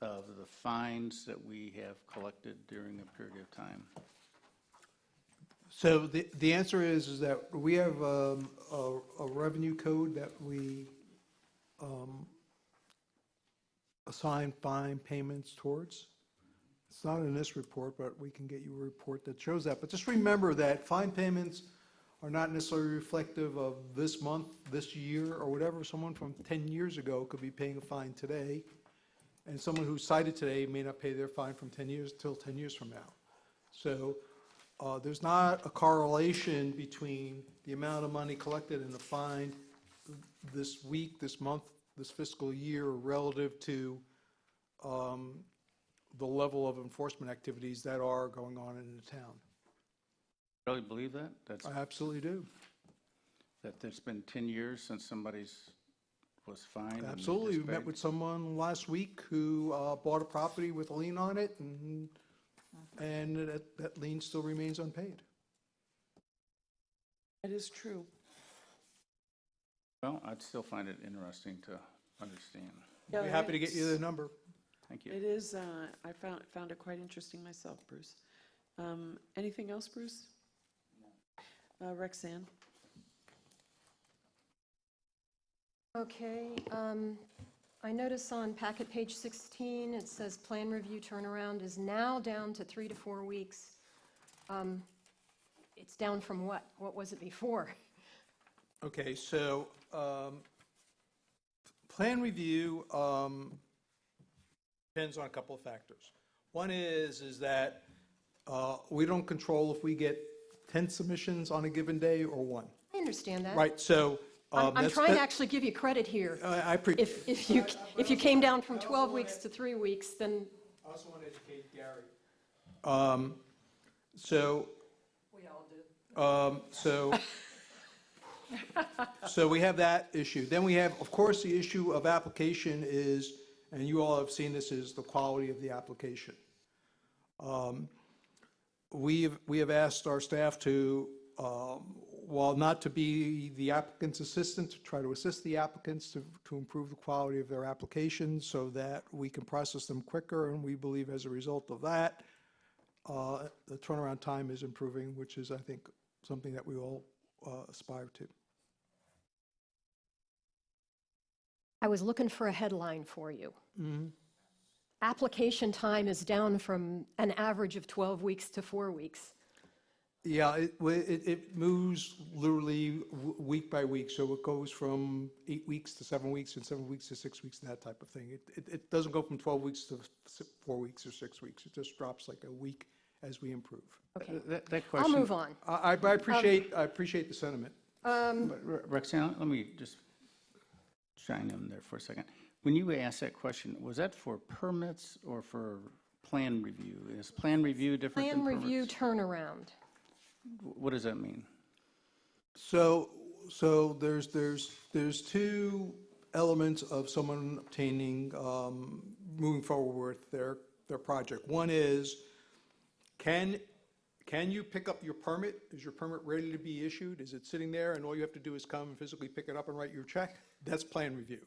of the fines that we have collected during a period of time? So the answer is that we have a revenue code that we assign fine payments towards. It's not in this report, but we can get you a report that shows that. But just remember that fine payments are not necessarily reflective of this month, this year, or whatever. Someone from 10 years ago could be paying a fine today, and someone who's cited today may not pay their fine from 10 years till 10 years from now. So there's not a correlation between the amount of money collected and the fine this week, this month, this fiscal year relative to the level of enforcement activities that are going on in the town. Really believe that? I absolutely do. That it's been 10 years since somebody's was fined? and they Absolutely. just We met paid? with someone last week who bought a property with a lien on it, and that lien still remains unpaid. That is true. Well, I'd still find it interesting to understand. Yeah, Be happy to get you the number. Thank you. It is, I found it quite interesting myself, Bruce. Anything else, Bruce? Rexanne? Okay, I notice on packet page 16, it says plan review turnaround is now down to 3 to 4 weeks. It's down from what? What was it before? Okay, so plan review depends on a couple of factors. One is that We don't control if we get 10 submissions on a given day or one. I understand that. Right, so. I'm that's- trying to that- actually give you credit here. I appreciate. If you came down from 12 weeks to 3 weeks, then I also want to educate Gary. So. We all do. So we have that issue. Then we have, of course, the issue of application is, and you all have seen this, is the quality of the application. We have asked our staff to, while not to be the applicant's assistant, to try to assist the applicants to improve the quality of their applications so that we can process them quicker, and we believe as a result of that, the turnaround time is improving, which is, I think, something that we all aspire to. I was looking for a headline for you. Application time is down from an average of 12 weeks to 4 weeks. Yeah, it moves literally week by week, so it goes from 8 weeks to 7 weeks, and 7 weeks to 6 weeks, and that type of thing. It doesn't go from 12 weeks to 4 weeks or 6 weeks. It just drops like a week as we improve. Okay, That I'll question. move on. I appreciate the sentiment. But Roxanne, let me just chime in there for a second. When you asked that question, was that for permits or for plan review? Is plan review different than Plan permits? review turnaround. What does that mean? So there's two elements of someone obtaining, moving forward with their project. One is, can you pick up your permit? Is your permit ready to be issued? Is it sitting there and all you have to do is come and physically pick it up and write your check? That's plan review.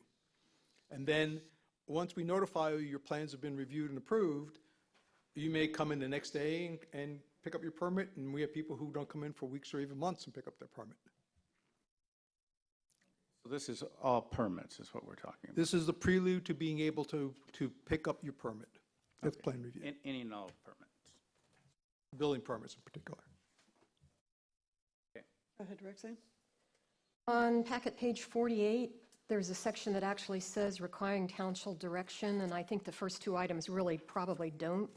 And then, once we notify you your plans have been reviewed and approved, you may come in the next day and pick up your permit, and we have people who don't come in for weeks or even months and pick up their permit. So this is all permits is what we're talking about. This is the prelude to being able to pick up your permit. That's plan review, Any and all permits. building permits in particular. Go ahead, Roxanne. On packet page 48, there's a section that actually says requiring council direction, and I think the first two items really probably don't.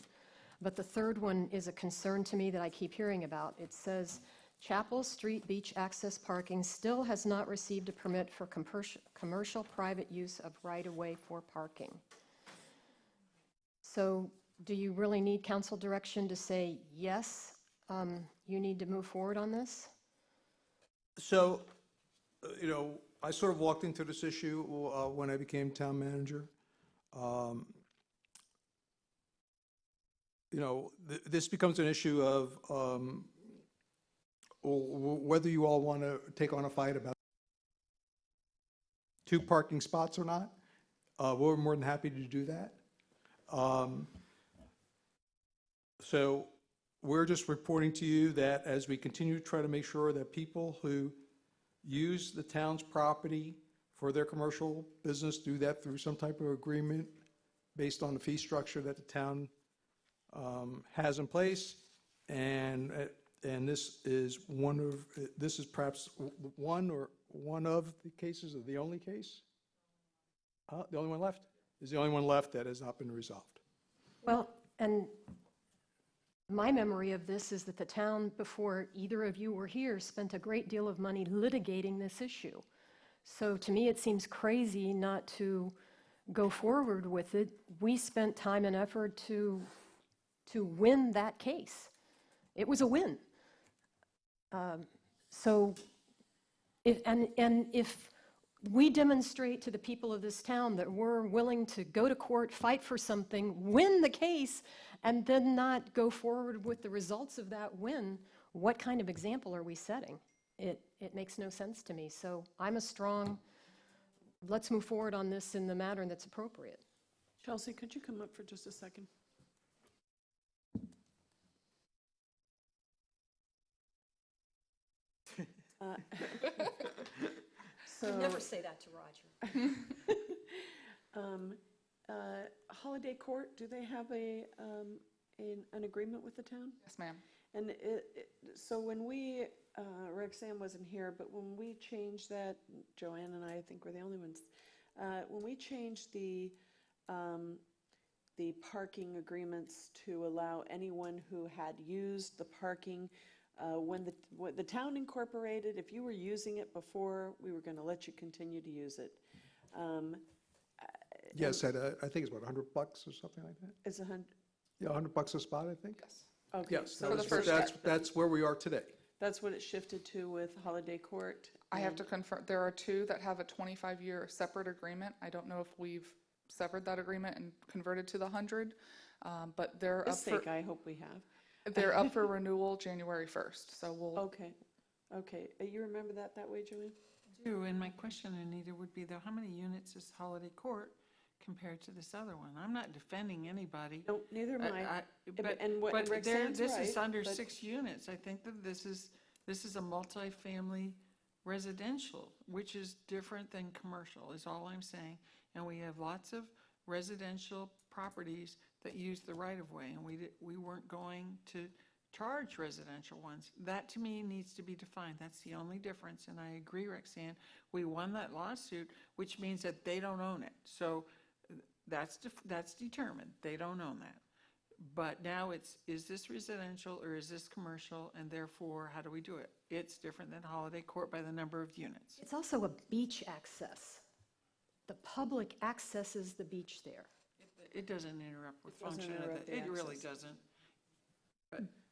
But the third one is a concern to me that I keep hearing about. It says, Chapel Street Beach Access Parking still has not received a permit for commercial private use of right-of-way for parking. So do you really need council direction to say, yes, you need to move forward on this? So, I sort of walked into this issue when I became town manager. This becomes an issue of whether you all want to take on a fight about 2 parking spots or not. We're more than happy to do that. So we're just reporting to you that as we continue to try to make sure that people who use the town's property for their commercial business do that through some type of agreement based on the fee structure that the town has in place, and this is perhaps one of the cases, or the only case. The only one left is the only one left that has not been resolved. Well, and my memory of this is that the town, before either of you were here, spent a great deal of money litigating this issue. So to me, it seems crazy not to go forward with it. We spent time and effort to win that case. It was a win. If we demonstrate to the people of this town that we're willing to go to court, fight for something, win the case, and then not go forward with the results of that win, what kind of example are we setting? It makes no sense to me. So I'm a strong, let's move forward on this in the manner that's appropriate. Chelsea, could you come up for just a second? So, say that to Roger. Holiday Court, do they have an agreement with the town? Yes, ma'am. And so when we, Roxanne wasn't here, but when we changed that, Joanne and I think we're the only ones, when we changed the the parking agreements to allow anyone who had used the parking, when the town incorporated, if you were using it before, we were going to let you continue to use it. Yes, I think it's what, $100 or something like that? It's Yeah, $100 a spot, I think? okay, Yes, so that was- that's where we are today. that's what it shifted to with Holiday Court. I have to confirm, there are two that have a 25-year separate agreement. I don't know if we've severed that agreement and converted to the 100, but they're For up his for, sake, I hope we have. they're up for renewal January 1st, so we'll, Okay, okay. You remember that way, Joanne? do, and my question, Anita, would be though, how many units is Holiday Court compared to this other one? I'm not defending anybody. No, neither am I. But, and what- but and there, Roxanne's this is right, under but- 6 units. I think that this is a multifamily residential, which is different than commercial, is all I'm saying. And we have lots of residential properties that use the right-of-way, and we weren't going to charge residential ones. That, to me, needs to be defined. That's the only difference, and I agree, Roxanne. We won that lawsuit, which means that they don't own it. So that's determined. They don't own that. But now is this residential or is this commercial, and therefore, how do we do it? It's different than Holiday Court by the number of units. It's also a beach access. The public accesses the beach there. It doesn't interrupt with doesn't function of interrupt the, the it really access. doesn't.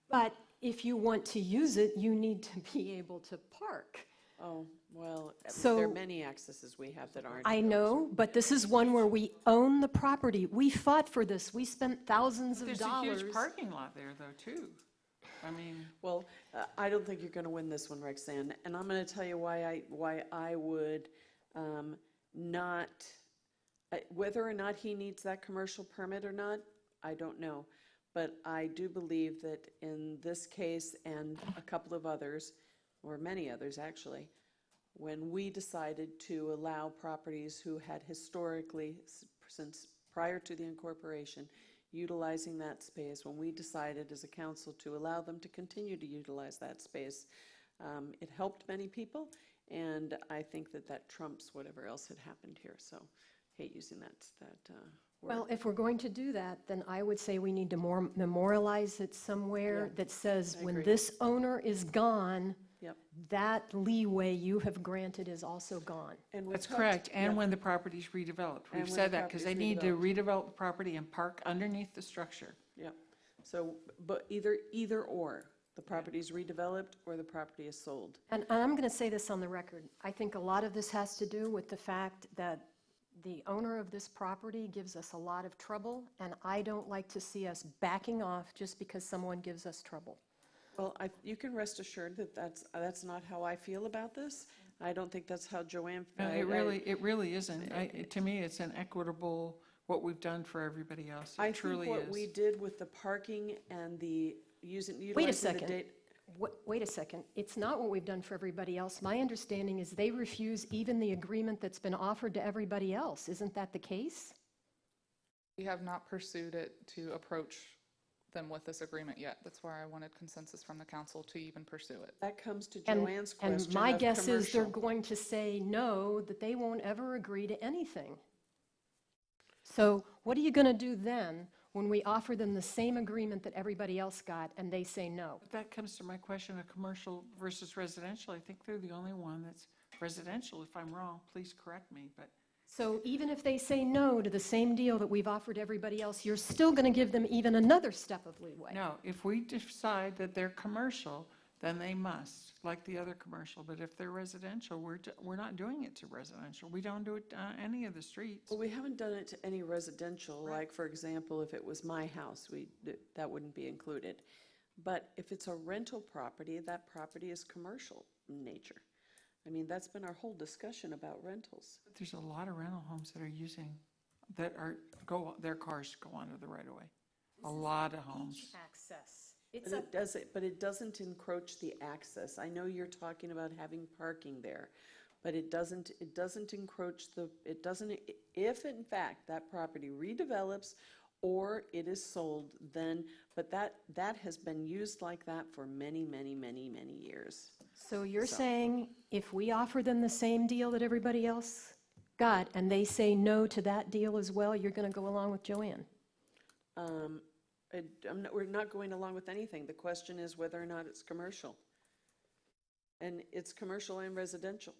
But if you want to use it, you need to be able to park. Oh, well, So- there are many accesses we have that aren't. I know, but this is one where we own the property. We fought for this. We spent thousands of There's a dollars. huge parking lot there, though, too. I mean, Well, I don't think you're going to win this one, Roxanne, and I'm going to tell you why I would not, whether or not he needs that commercial permit or not, I don't know. But I do believe that in this case and a couple of others, or many others actually, when we decided to allow properties who had historically, since prior to the incorporation, utilizing that space, when we decided as a council to allow them to continue to utilize that space, it helped many people, and I think that trumps whatever else had happened here. So, hate using that word. Well, if we're going to do that, then I would say we need to memorialize it somewhere Yeah, that says, I when agree. this owner is gone, Yep. that leeway you have granted is also gone. And we that's talked- correct, and yeah. when the property's redeveloped. And We've when said the that, because they property's need to redevelop the property and park underneath the structure. Yep. So, but either or, the property is redeveloped or the property is sold. And I'm going to say this on the record. I think a lot of this has to do with the fact that the owner of this property gives us a lot of trouble, and I don't like to see us backing off just because someone gives us trouble. Well, you can rest assured that that's not how I feel about this. I don't think that's how Joanne. No, it really isn't. To me, it's an equitable, what we've done for everybody else. I It think truly what we is. did with the parking and the utilizing Wait a the second. date. Wait a second. It's not what we've done for everybody else. My understanding is they refuse even the agreement that's been offered to everybody else. Isn't that the case? we have not pursued it to approach them with this agreement yet. That's why I wanted consensus from the council to even pursue it. That comes to And- Joanne's question And my of guess is they're commercial. going to say no, that they won't ever agree to anything. So what are you going to do then when we offer them the same agreement that everybody else got and they say no? But that comes to my question of commercial versus residential. I think they're the only one that's residential. If I'm wrong, please correct me, but So even if they say no to the same deal that we've offered everybody else, you're still going to give them even another step of leeway. no, if we decide that they're commercial, then they must, like the other commercial. But if they're residential, we're not doing it to residential. We don't do it to any of the streets. Well, we haven't done it to any residential, like, for example, if it was my house, that wouldn't be included. But if it's a rental property, that property is commercial in nature. I mean, that's been our whole discussion about rentals. But there's a lot of rental homes that are using, their cars go onto the right of way. A lot of homes. Access. But it doesn't encroach the access. I know you're talking about having parking there, but it doesn't encroach if in fact that property redevelops or it is sold, then, but that has been used like that for many, many, many, many years. So you're saying if we offer them the same deal that everybody else got and they say no to that deal as well, you're going to go along with Joanne? we're not going along with anything. The question is whether or not it's commercial. And it's commercial and residential.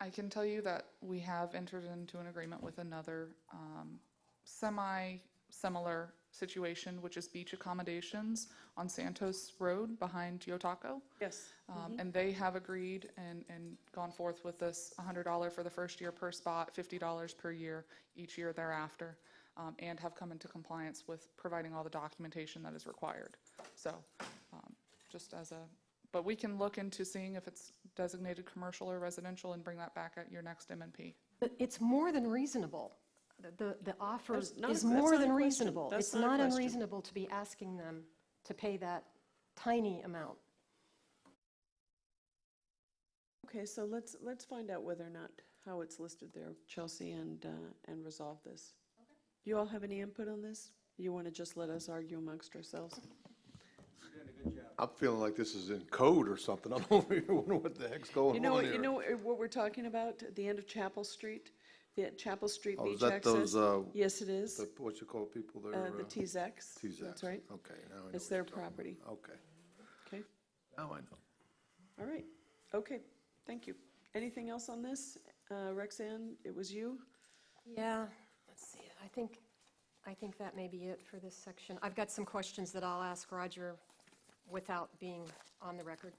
I can tell you that we have entered into an agreement with another similar situation, which is beach accommodations on Santos Road behind Yotako. Yes. And they have agreed and gone forth with this $100 for the first year per spot, $50 per year each year thereafter, and have come into compliance with providing all the documentation that is required. So just as a, but we can look into seeing if it's designated commercial or residential and bring that back at your next M&P. But it's more than reasonable. The offer That's not is a- that's more not a than question. reasonable. That's It's not a not question. unreasonable to be asking them to pay that tiny amount. Okay, so let's find out whether or not, how it's listed there, Chelsea, and resolve this. You all have any input on this? You want to just let us argue amongst ourselves? I'm feeling like this is in code or something. I'm over here wondering what the heck's going on here. You know what we're talking about? At the end of Chapel Street? The Chapel Street Oh, is beach that access? those, Yes, it is. What you call people there? The T-Zex. T-Zex. That's right. Okay, now I know It's what their you're talking property. about. Okay, Okay, now I know. all right. Okay, thank you. Anything else on this? Rexanne, it was you? Yeah, let's see. I think that may be it for this section. I've got some questions that I'll ask Roger without being on the record.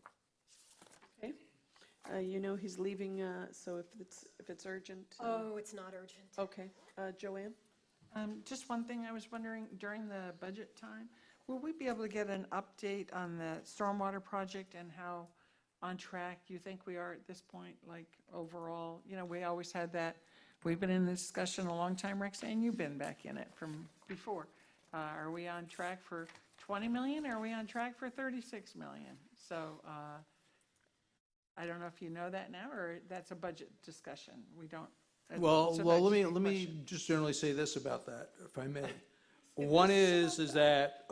Okay. You know he's leaving, so if it's urgent. Oh, it's not urgent. Okay. Joanne? Just one thing I was wondering, during the budget time, will we be able to get an update on the stormwater project and how on track you think we are at this point, like overall? You know, we always had that, we've been in this discussion a long time, Roxanne, you've been back in it from before. Are we on track for 20 million? Are we on track for 36 million? So I don't know if you know that now, or that's a budget discussion. We don't. Well, so well, that's let a me question. just generally say this about that, if I may. One is that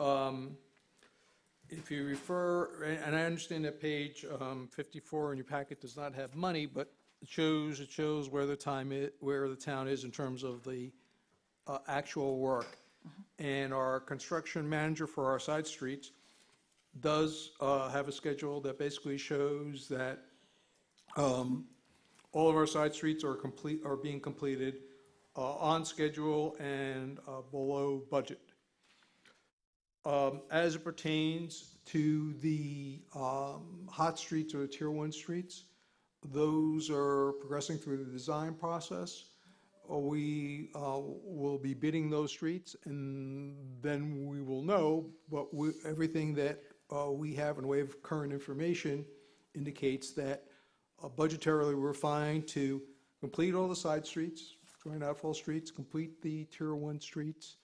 if you refer, and I understand that page 54 in your packet does not have money, but it shows where the town is in terms of the actual work. And our construction manager for our side streets does have a schedule that basically shows that all of our side streets are being completed on schedule and below budget. As it pertains to the hot streets or Tier 1 streets, those are progressing through the design process. We will be bidding those streets, and then we will know, but everything that we have in way of current information indicates that budgetarily we're fine to complete all the side streets, join outfall streets, complete the Tier 1 streets,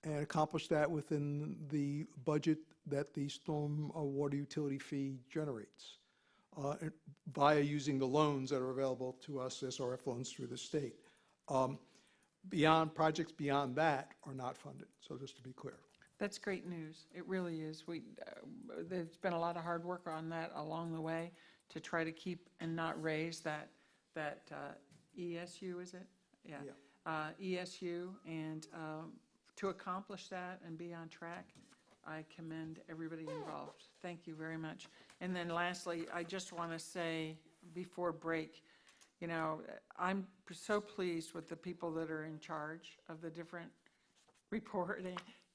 and accomplish that within the budget that the storm water utility fee generates via using the loans that are available to us, SRF loans through the state. Projects beyond that are not funded, so just to be clear. That's great news. It really is. There's been a lot of hard work on that along the way to try to keep and not raise that ESU, is it? Yeah. ESU, and to accomplish that and be on track, I commend everybody involved. Thank you very much. And then lastly, I just want to say before break, you know, I'm so pleased with the people that are in charge of the different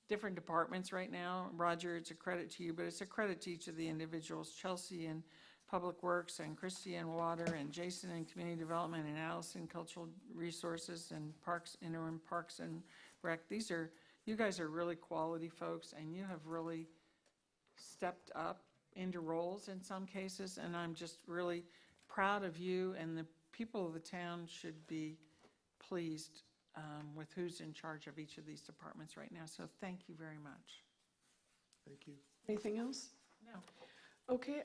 different departments right now. Roger, it's a credit to you, but it's a credit to each of the individuals. Chelsea in Public Works, and Christy in Water, and Jason in Community Development, and Alice in Cultural Resources, and Parks, Interim Parks and Rec. You guys are really quality folks, and you have really stepped up into roles in some cases, and I'm just really proud of you, and the people of the town should be pleased with who's in charge of each of these departments right now. So thank you very much. Thank you. Anything else? No. Okay,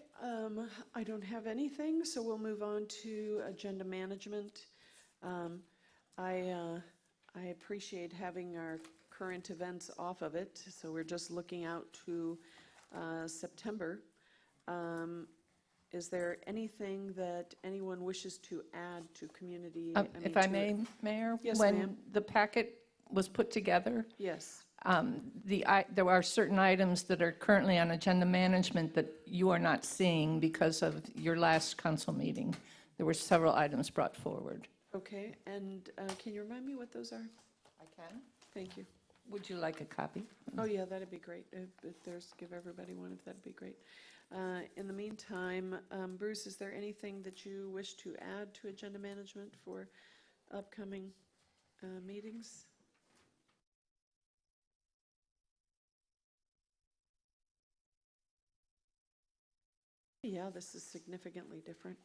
I don't have anything, so we'll move on to agenda management. I appreciate having our current events off of it, so we're just looking out to September. Is there anything that anyone wishes to add to community? If I to- may, Mayor? Yes, ma'am. When the packet was put together, Yes. There are certain items that are currently on agenda management that you are not seeing because of your last council meeting. There were several items brought forward. Okay, and can you remind me what those are? I can. Thank you. Would you like a copy? Oh, yeah, that'd be great. If there's, give everybody one, if that'd be great. In the meantime, Bruce, is there anything that you wish to add to agenda management for upcoming meetings? Yeah, this is significantly different.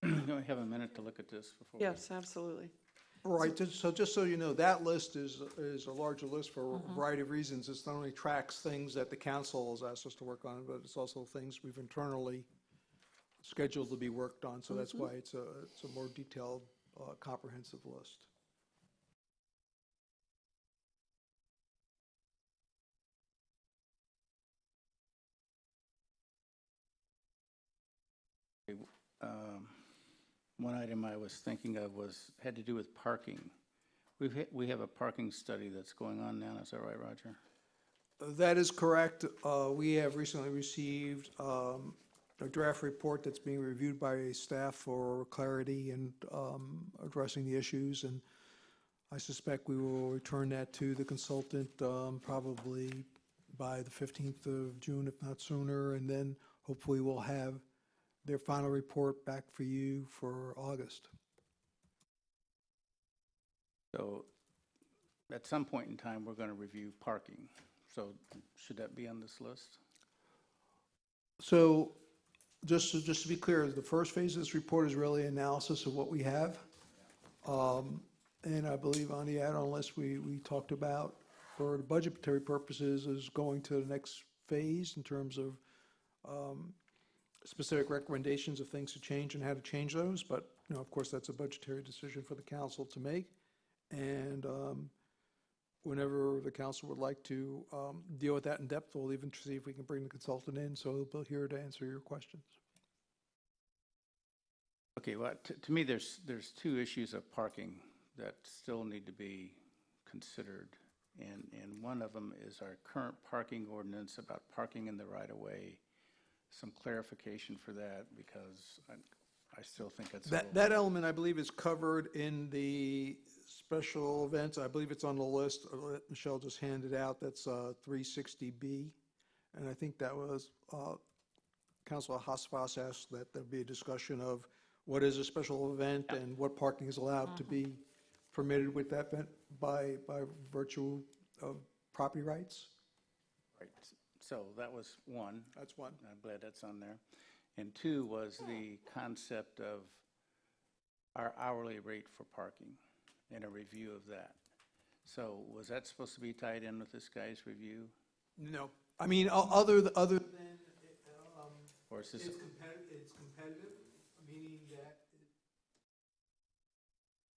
Do we have a minute to look at this before? Yes, absolutely. Right, just so you know, that list is a larger list for a variety of reasons. It's not only tracks things that the council has asked us to work on, but it's also things we've internally scheduled to be worked on, so that's why it's a more detailed, comprehensive list. One item I was thinking of had to do with parking. We have a parking study that's going on now, is that right, Roger? That is correct. We have recently received a draft report that's being reviewed by staff for clarity and addressing the issues, and I suspect we will return that to the consultant probably by the 15th of June, if not sooner, and then hopefully we'll have their final report back for you for August. So at some point in time, we're going to review parking. So should that be on this list? So just to be clear, the first phase of this report is really analysis of what we have. And I believe on the add-on list we talked about for the budgetary purposes is going to the next phase in terms of specific recommendations of things to change and how to change those. But, you know, of course, that's a budgetary decision for the council to make. And whenever the council would like to deal with that in depth, we'll even see if we can bring the consultant in, so he'll be here to answer your questions. Okay, well, to me, there's two issues of parking that still need to be considered. And one of them is our current parking ordinance about parking in the right-of-way. Some clarification for that, because I still think it's That element, I believe, is covered in the special events. I believe it's on the list that Michelle just handed out. That's 360B. And I think that was Councilor Hasfas asked that there be a discussion of what is a special event and what parking is allowed to be permitted with that event by virtue of property rights. Right. So that was one. That's one. I'm glad that's on there. And two was the concept of our hourly rate for parking and a review of that. So was that supposed to be tied in with this guy's review? No. I mean, other than Or is this, it's competitive,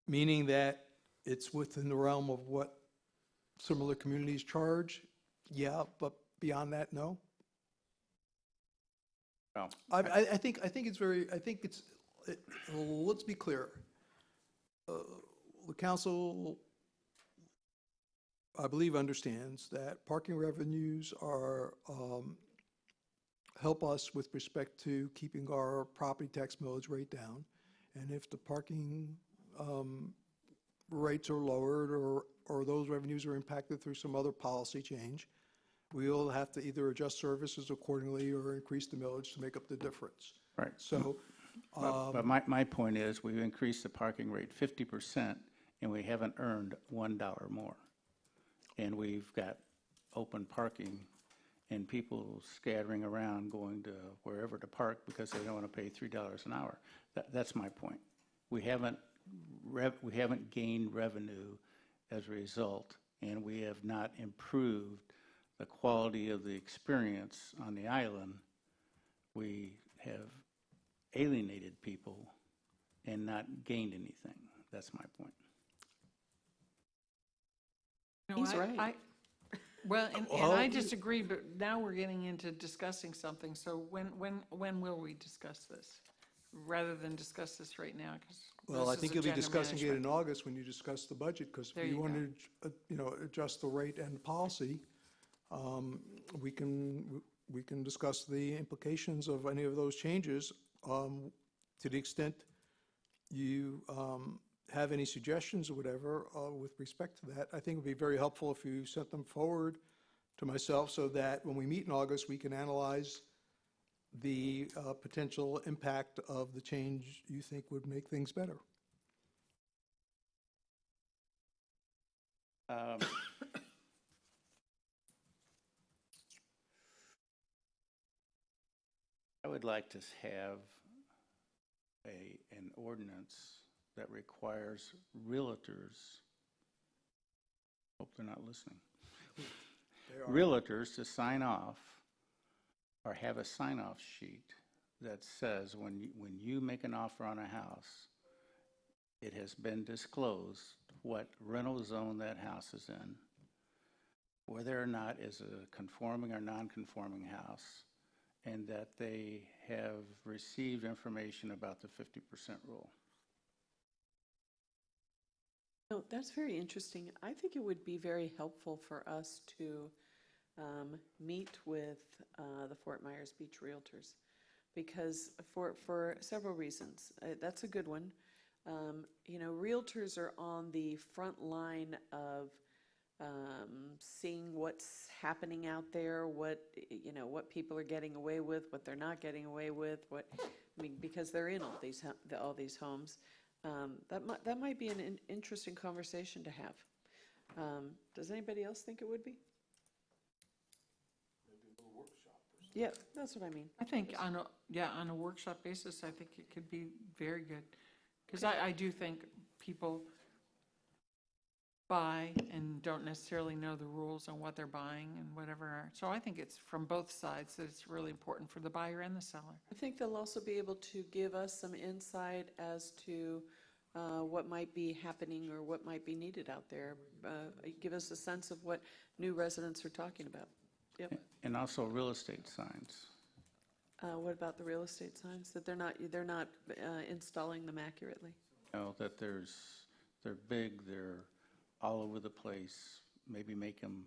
meaning that it's within the realm of what similar communities charge. Yeah, but beyond that, no. well, I think it's very, let's be clear. The council, I believe, understands that parking revenues are, help us with respect to keeping our property tax millage rate down. And if the parking rates are lowered or those revenues are impacted through some other policy change, we'll have to either adjust services accordingly or increase the millage to make up the difference. right. So, But my point is, we've increased the parking rate 50%, and we haven't earned $1 more. And we've got open parking and people scattering around going to wherever to park because they don't want to pay $3 an hour. That's my point. We haven't gained revenue as a result, and we have not improved the quality of the experience on the island. We have alienated people and not gained anything. That's my point. No, He's right. Well, and I disagree, but now we're getting into discussing something, so when will we discuss this? rather than discuss this right now, because Well, I think you'll be discussing it in August when you discuss the budget, because There if you you want to, adjust the rate and the policy, we can discuss the implications of any of those changes. To the extent you have any suggestions or whatever with respect to that, I think it would be very helpful if you sent them forward to myself, so that when we meet in August, we can analyze the potential impact of the change you think would make things better. I would like to have an ordinance that requires realtors, hope they're not listening, realtors to sign off or have a sign-off sheet that says when you make an offer on a house, it has been disclosed what rental zone that house is in, whether or not is a conforming or non-conforming house, and that they have received information about the 50% rule. No, that's very interesting. I think it would be very helpful for us to meet with the Fort Myers Beach Realtors, because for several reasons. That's a good one. Realtors are on the front line of seeing what's happening out there, what people are getting away with, what they're not getting away with, because they're in all these homes. That might be an interesting conversation to have. Does anybody else think it would be? Maybe a little workshop or something. Yeah, that's what I mean. I think on a workshop basis, I think it could be very good. Because I do think people buy and don't necessarily know the rules on what they're buying and whatever. So I think it's from both sides that it's really important for the buyer and the seller. I think they'll also be able to give us some insight as to what might be happening or what might be needed out there. Give us a sense of what new residents are talking about. Yep. And also real estate signs. What about the real estate signs, that they're not installing them accurately? That they're big, they're all over the place. Maybe make them,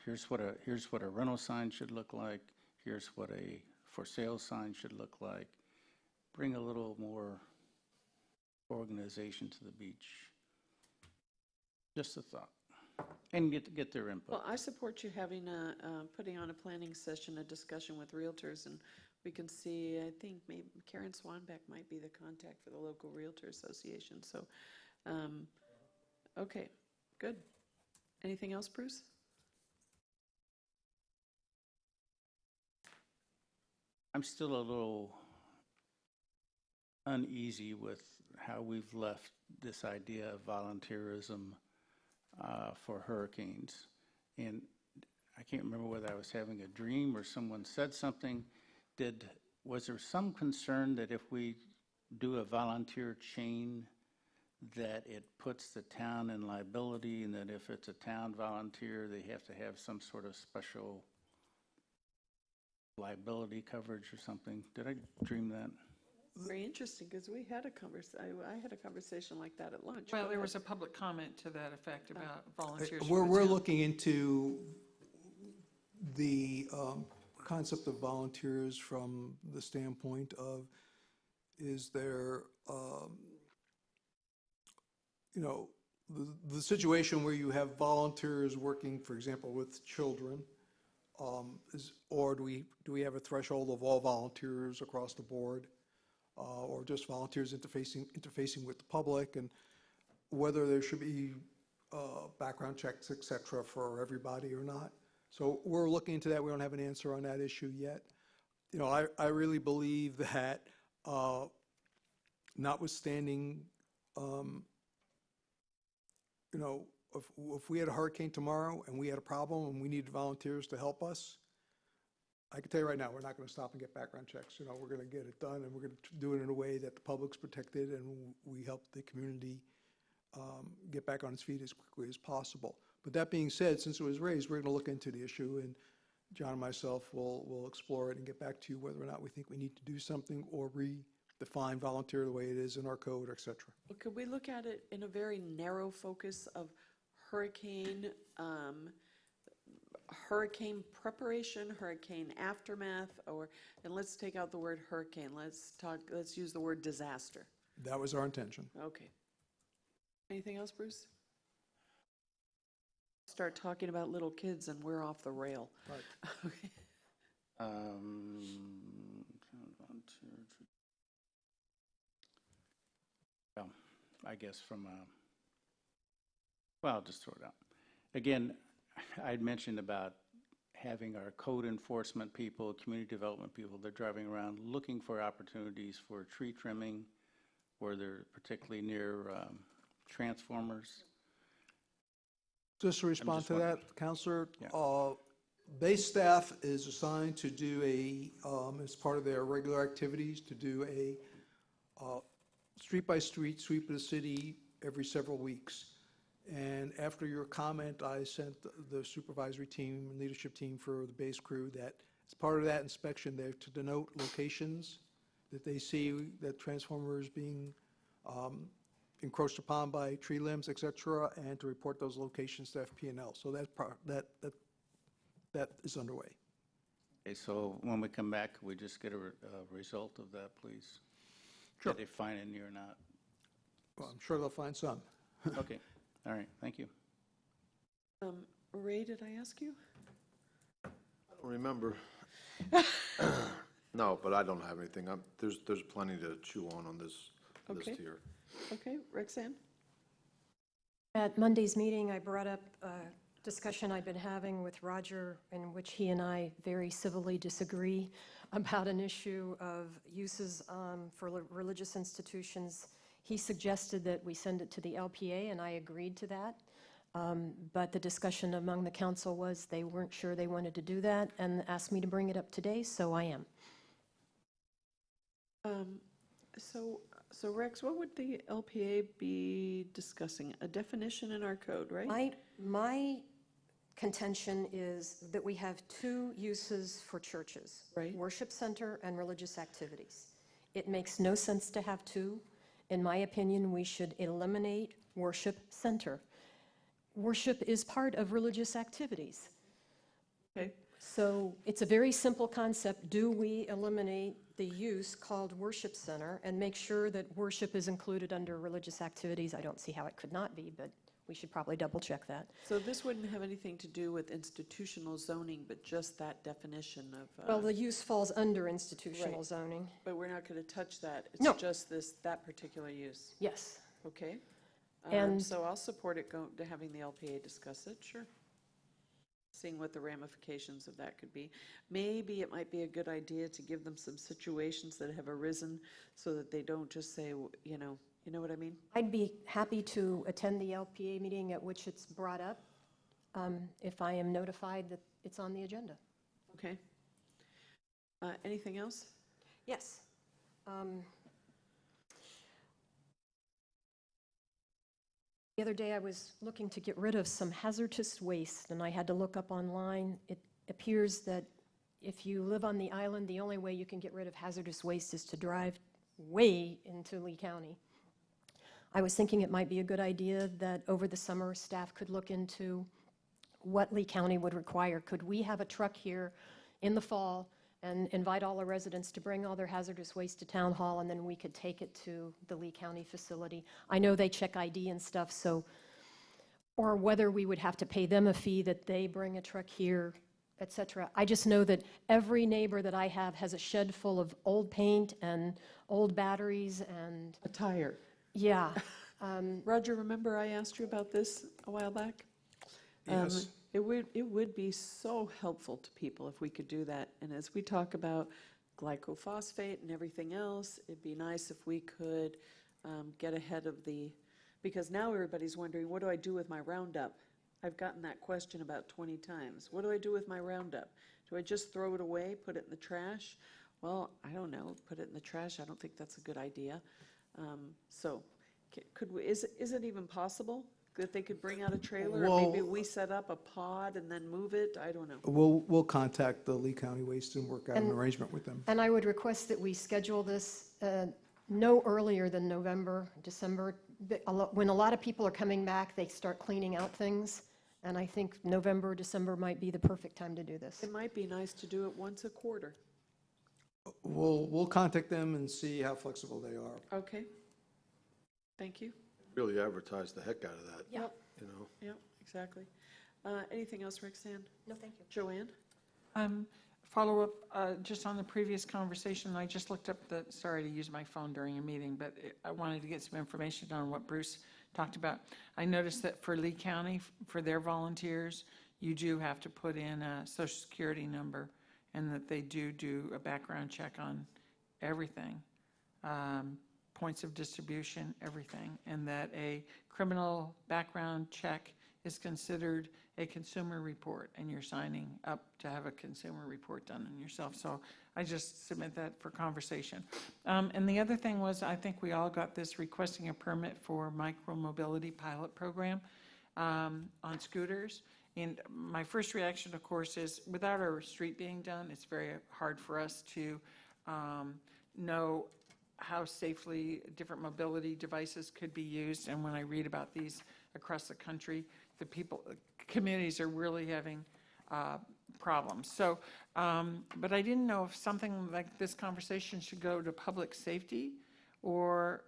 here's what a rental sign should look like, here's what a for sale sign should look like. Bring a little more organization to the beach. Just a thought. And get their input. Well, I support you having putting on a planning session, a discussion with realtors, and we can see, I think maybe Karen Swanbeck might be the contact for the local Realtor Association. So, okay, good. Anything else, Bruce? I'm still a little uneasy with how we've left this idea of volunteerism for hurricanes. And I can't remember whether I was having a dream or someone said something. Was there some concern that if we do a volunteer chain, that it puts the town in liability, and that if it's a town volunteer, they have to have some sort of special liability coverage or something? Did I dream that? Very interesting, because we had I had a conversation like that at lunch. Well, Go there ahead. was a public comment to that effect about volunteers. We're looking into the concept of volunteers from the standpoint of, is there, the situation where you have volunteers working, for example, with children, or do we have a threshold of all volunteers across the board, or just volunteers interfacing with the public, and whether there should be background checks, et cetera, for everybody or not. So we're looking into that. We don't have an answer on that issue yet. I really believe that notwithstanding, if we had a hurricane tomorrow and we had a problem and we needed volunteers to help us, I can tell you right now, we're not going to stop and get background checks. We're going to get it done, and we're going to do it in a way that the public's protected and we help the community get back on its feet as quickly as possible. But that being said, since it was raised, we're going to look into the issue, and John and myself will explore it and get back to you whether or not we think we need to do something or define volunteer the way it is in our code, et cetera. Well, could we look at it in a very narrow focus of hurricane, hurricane preparation, hurricane aftermath, and let's take out the word hurricane, let's use the word disaster. That was our intention. Okay. Anything else, Bruce? Start talking about little kids and we're off the rail. Right. Okay. Well, I guess well, I'll just throw it out. Again, I'd mentioned about having our code enforcement people, community development people, they're driving around looking for opportunities for tree trimming, where they're particularly near transformers. Just to respond to wondering. that, Counselor, Yeah. base staff is assigned to do as part of their regular activities, to do a street-by-street sweep of the city every several weeks. And after your comment, I sent the supervisory team and leadership team for the base crew that as part of that inspection, they're to denote locations that they see that transformers being encroached upon by tree limbs, et cetera, and to report those locations to FP&L. So that is underway. Okay, so when we come back, we just get a result of that, please? Sure. Did they find any or not? Well, I'm sure they'll find some. Okay, all right, thank you. Ray, did I ask you? I don't remember. No, but I don't have anything. There's plenty to chew on this Okay. list here. Okay, Roxanne? At Monday's meeting, I brought up a discussion I've been having with Roger, in which he and I very civilly disagree about an issue of uses for religious institutions. He suggested that we send it to the LPA, and I agreed to that. But the discussion among the council was they weren't sure they wanted to do that and asked me to bring it up today, so I am. So Rex, what would the LPA be discussing? A definition in our code, right? My contention is that we have two uses for churches. Right. Worship center and religious activities. It makes no sense to have two. In my opinion, we should eliminate worship center. Worship is part of religious activities. Okay. So it's a very simple concept. Do we eliminate the use called worship center and make sure that worship is included under religious activities? I don't see how it could not be, but we should probably double check that. So this wouldn't have anything to do with institutional zoning, but just that definition of, Well, the use falls under institutional Right. zoning. but we're not going to touch that. No. It's just that particular use. Yes. Okay? And- So I'll support it to having the LPA discuss it, sure. Seeing what the ramifications of that could be. Maybe it might be a good idea to give them some situations that have arisen so that they don't just say, you know what I mean? I'd be happy to attend the LPA meeting at which it's brought up, if I am notified that it's on the agenda. Okay. Anything else? Yes. The other day, I was looking to get rid of some hazardous waste, and I had to look up online. It appears that if you live on the island, the only way you can get rid of hazardous waste is to drive way into Lee County. I was thinking it might be a good idea that over the summer, staff could look into what Lee County would require. Could we have a truck here in the fall and invite all the residents to bring all their hazardous waste to Town Hall, and then we could take it to the Lee County facility? I know they check ID and stuff, so, or whether we would have to pay them a fee that they bring a truck here, et cetera. I just know that every neighbor that I have has a shed full of old paint and old batteries and, A tire. yeah. Roger, remember I asked you about this a while back? Yes. It would be so helpful to people if we could do that. And as we talk about glycophosphate and everything else, it'd be nice if we could get ahead of because now everybody's wondering, what do I do with my Roundup? I've gotten that question about 20 times. What do I do with my Roundup? Do I just throw it away, put it in the trash? Well, I don't know, put it in the trash. I don't think that's a good idea. So is it even possible that they could bring out a trailer? Or maybe Well- we set up a pod and then move it? I don't know. We'll contact the Lee County Waste and work out an arrangement with them. And I would request that we schedule this no earlier than November, December. When a lot of people are coming back, they start cleaning out things, and I think November, December might be the perfect time to do this. It might be nice to do it once a quarter. We'll contact them and see how flexible they are. Okay. Thank you. Really advertise the heck out of that. Yep. You know? Yep, exactly. Anything else, Roxanne? No, thank you. Joanne? Follow up, just on the previous conversation, I just looked up sorry to use my phone during a meeting, but I wanted to get some information on what Bruce talked about. I noticed that for Lee County, for their volunteers, you do have to put in a social security number, and that they do a background check on everything, points of distribution, everything, and that a criminal background check is considered a consumer report, and you're signing up to have a consumer report done on yourself. So I just submit that for conversation. And the other thing was, I think we all got this requesting a permit for micromobility pilot program on scooters. And my first reaction, of course, is without our street being done, it's very hard for us to know how safely different mobility devices could be used. And when I read about these across the country, communities are really having problems. So, but I didn't know if something like this conversation should go to public safety, or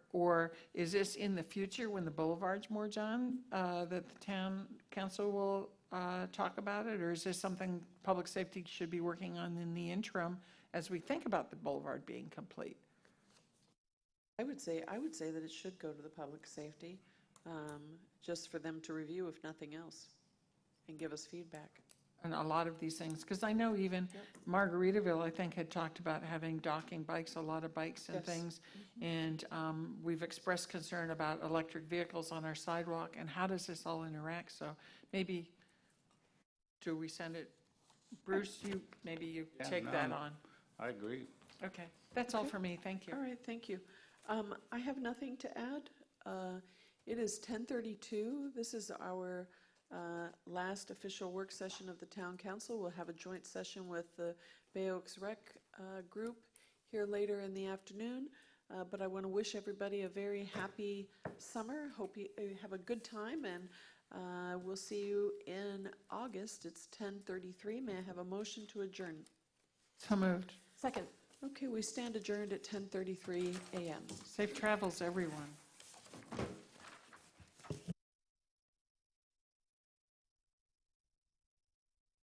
is this in the future when the boulevard's more done, that the town council will talk about it, or is this something public safety should be working on in the interim as we think about the boulevard being complete? I would say that it should go to the public safety, just for them to review, if nothing else, and give us feedback. And a lot of these things, because I know even Margaritaville, I think, had talked about having docking bikes, a lot of bikes and Yes. things. And we've expressed concern about electric vehicles on our sidewalk, and how does this all interact? So maybe, do we send it, Bruce, maybe you Yeah, take no, that no. on? I agree. Okay, that's all for me, thank you. All right, thank you. I have nothing to add. It is 10:32. This is our last official work session of the Town Council. We'll have a joint session with the Bay Oaks Rec group here later in the afternoon. But I want to wish everybody a very happy summer. Hope you have a good time, and we'll see you in August. It's 10:33. May I have a motion to adjourn? So moved. Second. Okay, we stand adjourned at 10:33 a.m. Safe travels, everyone.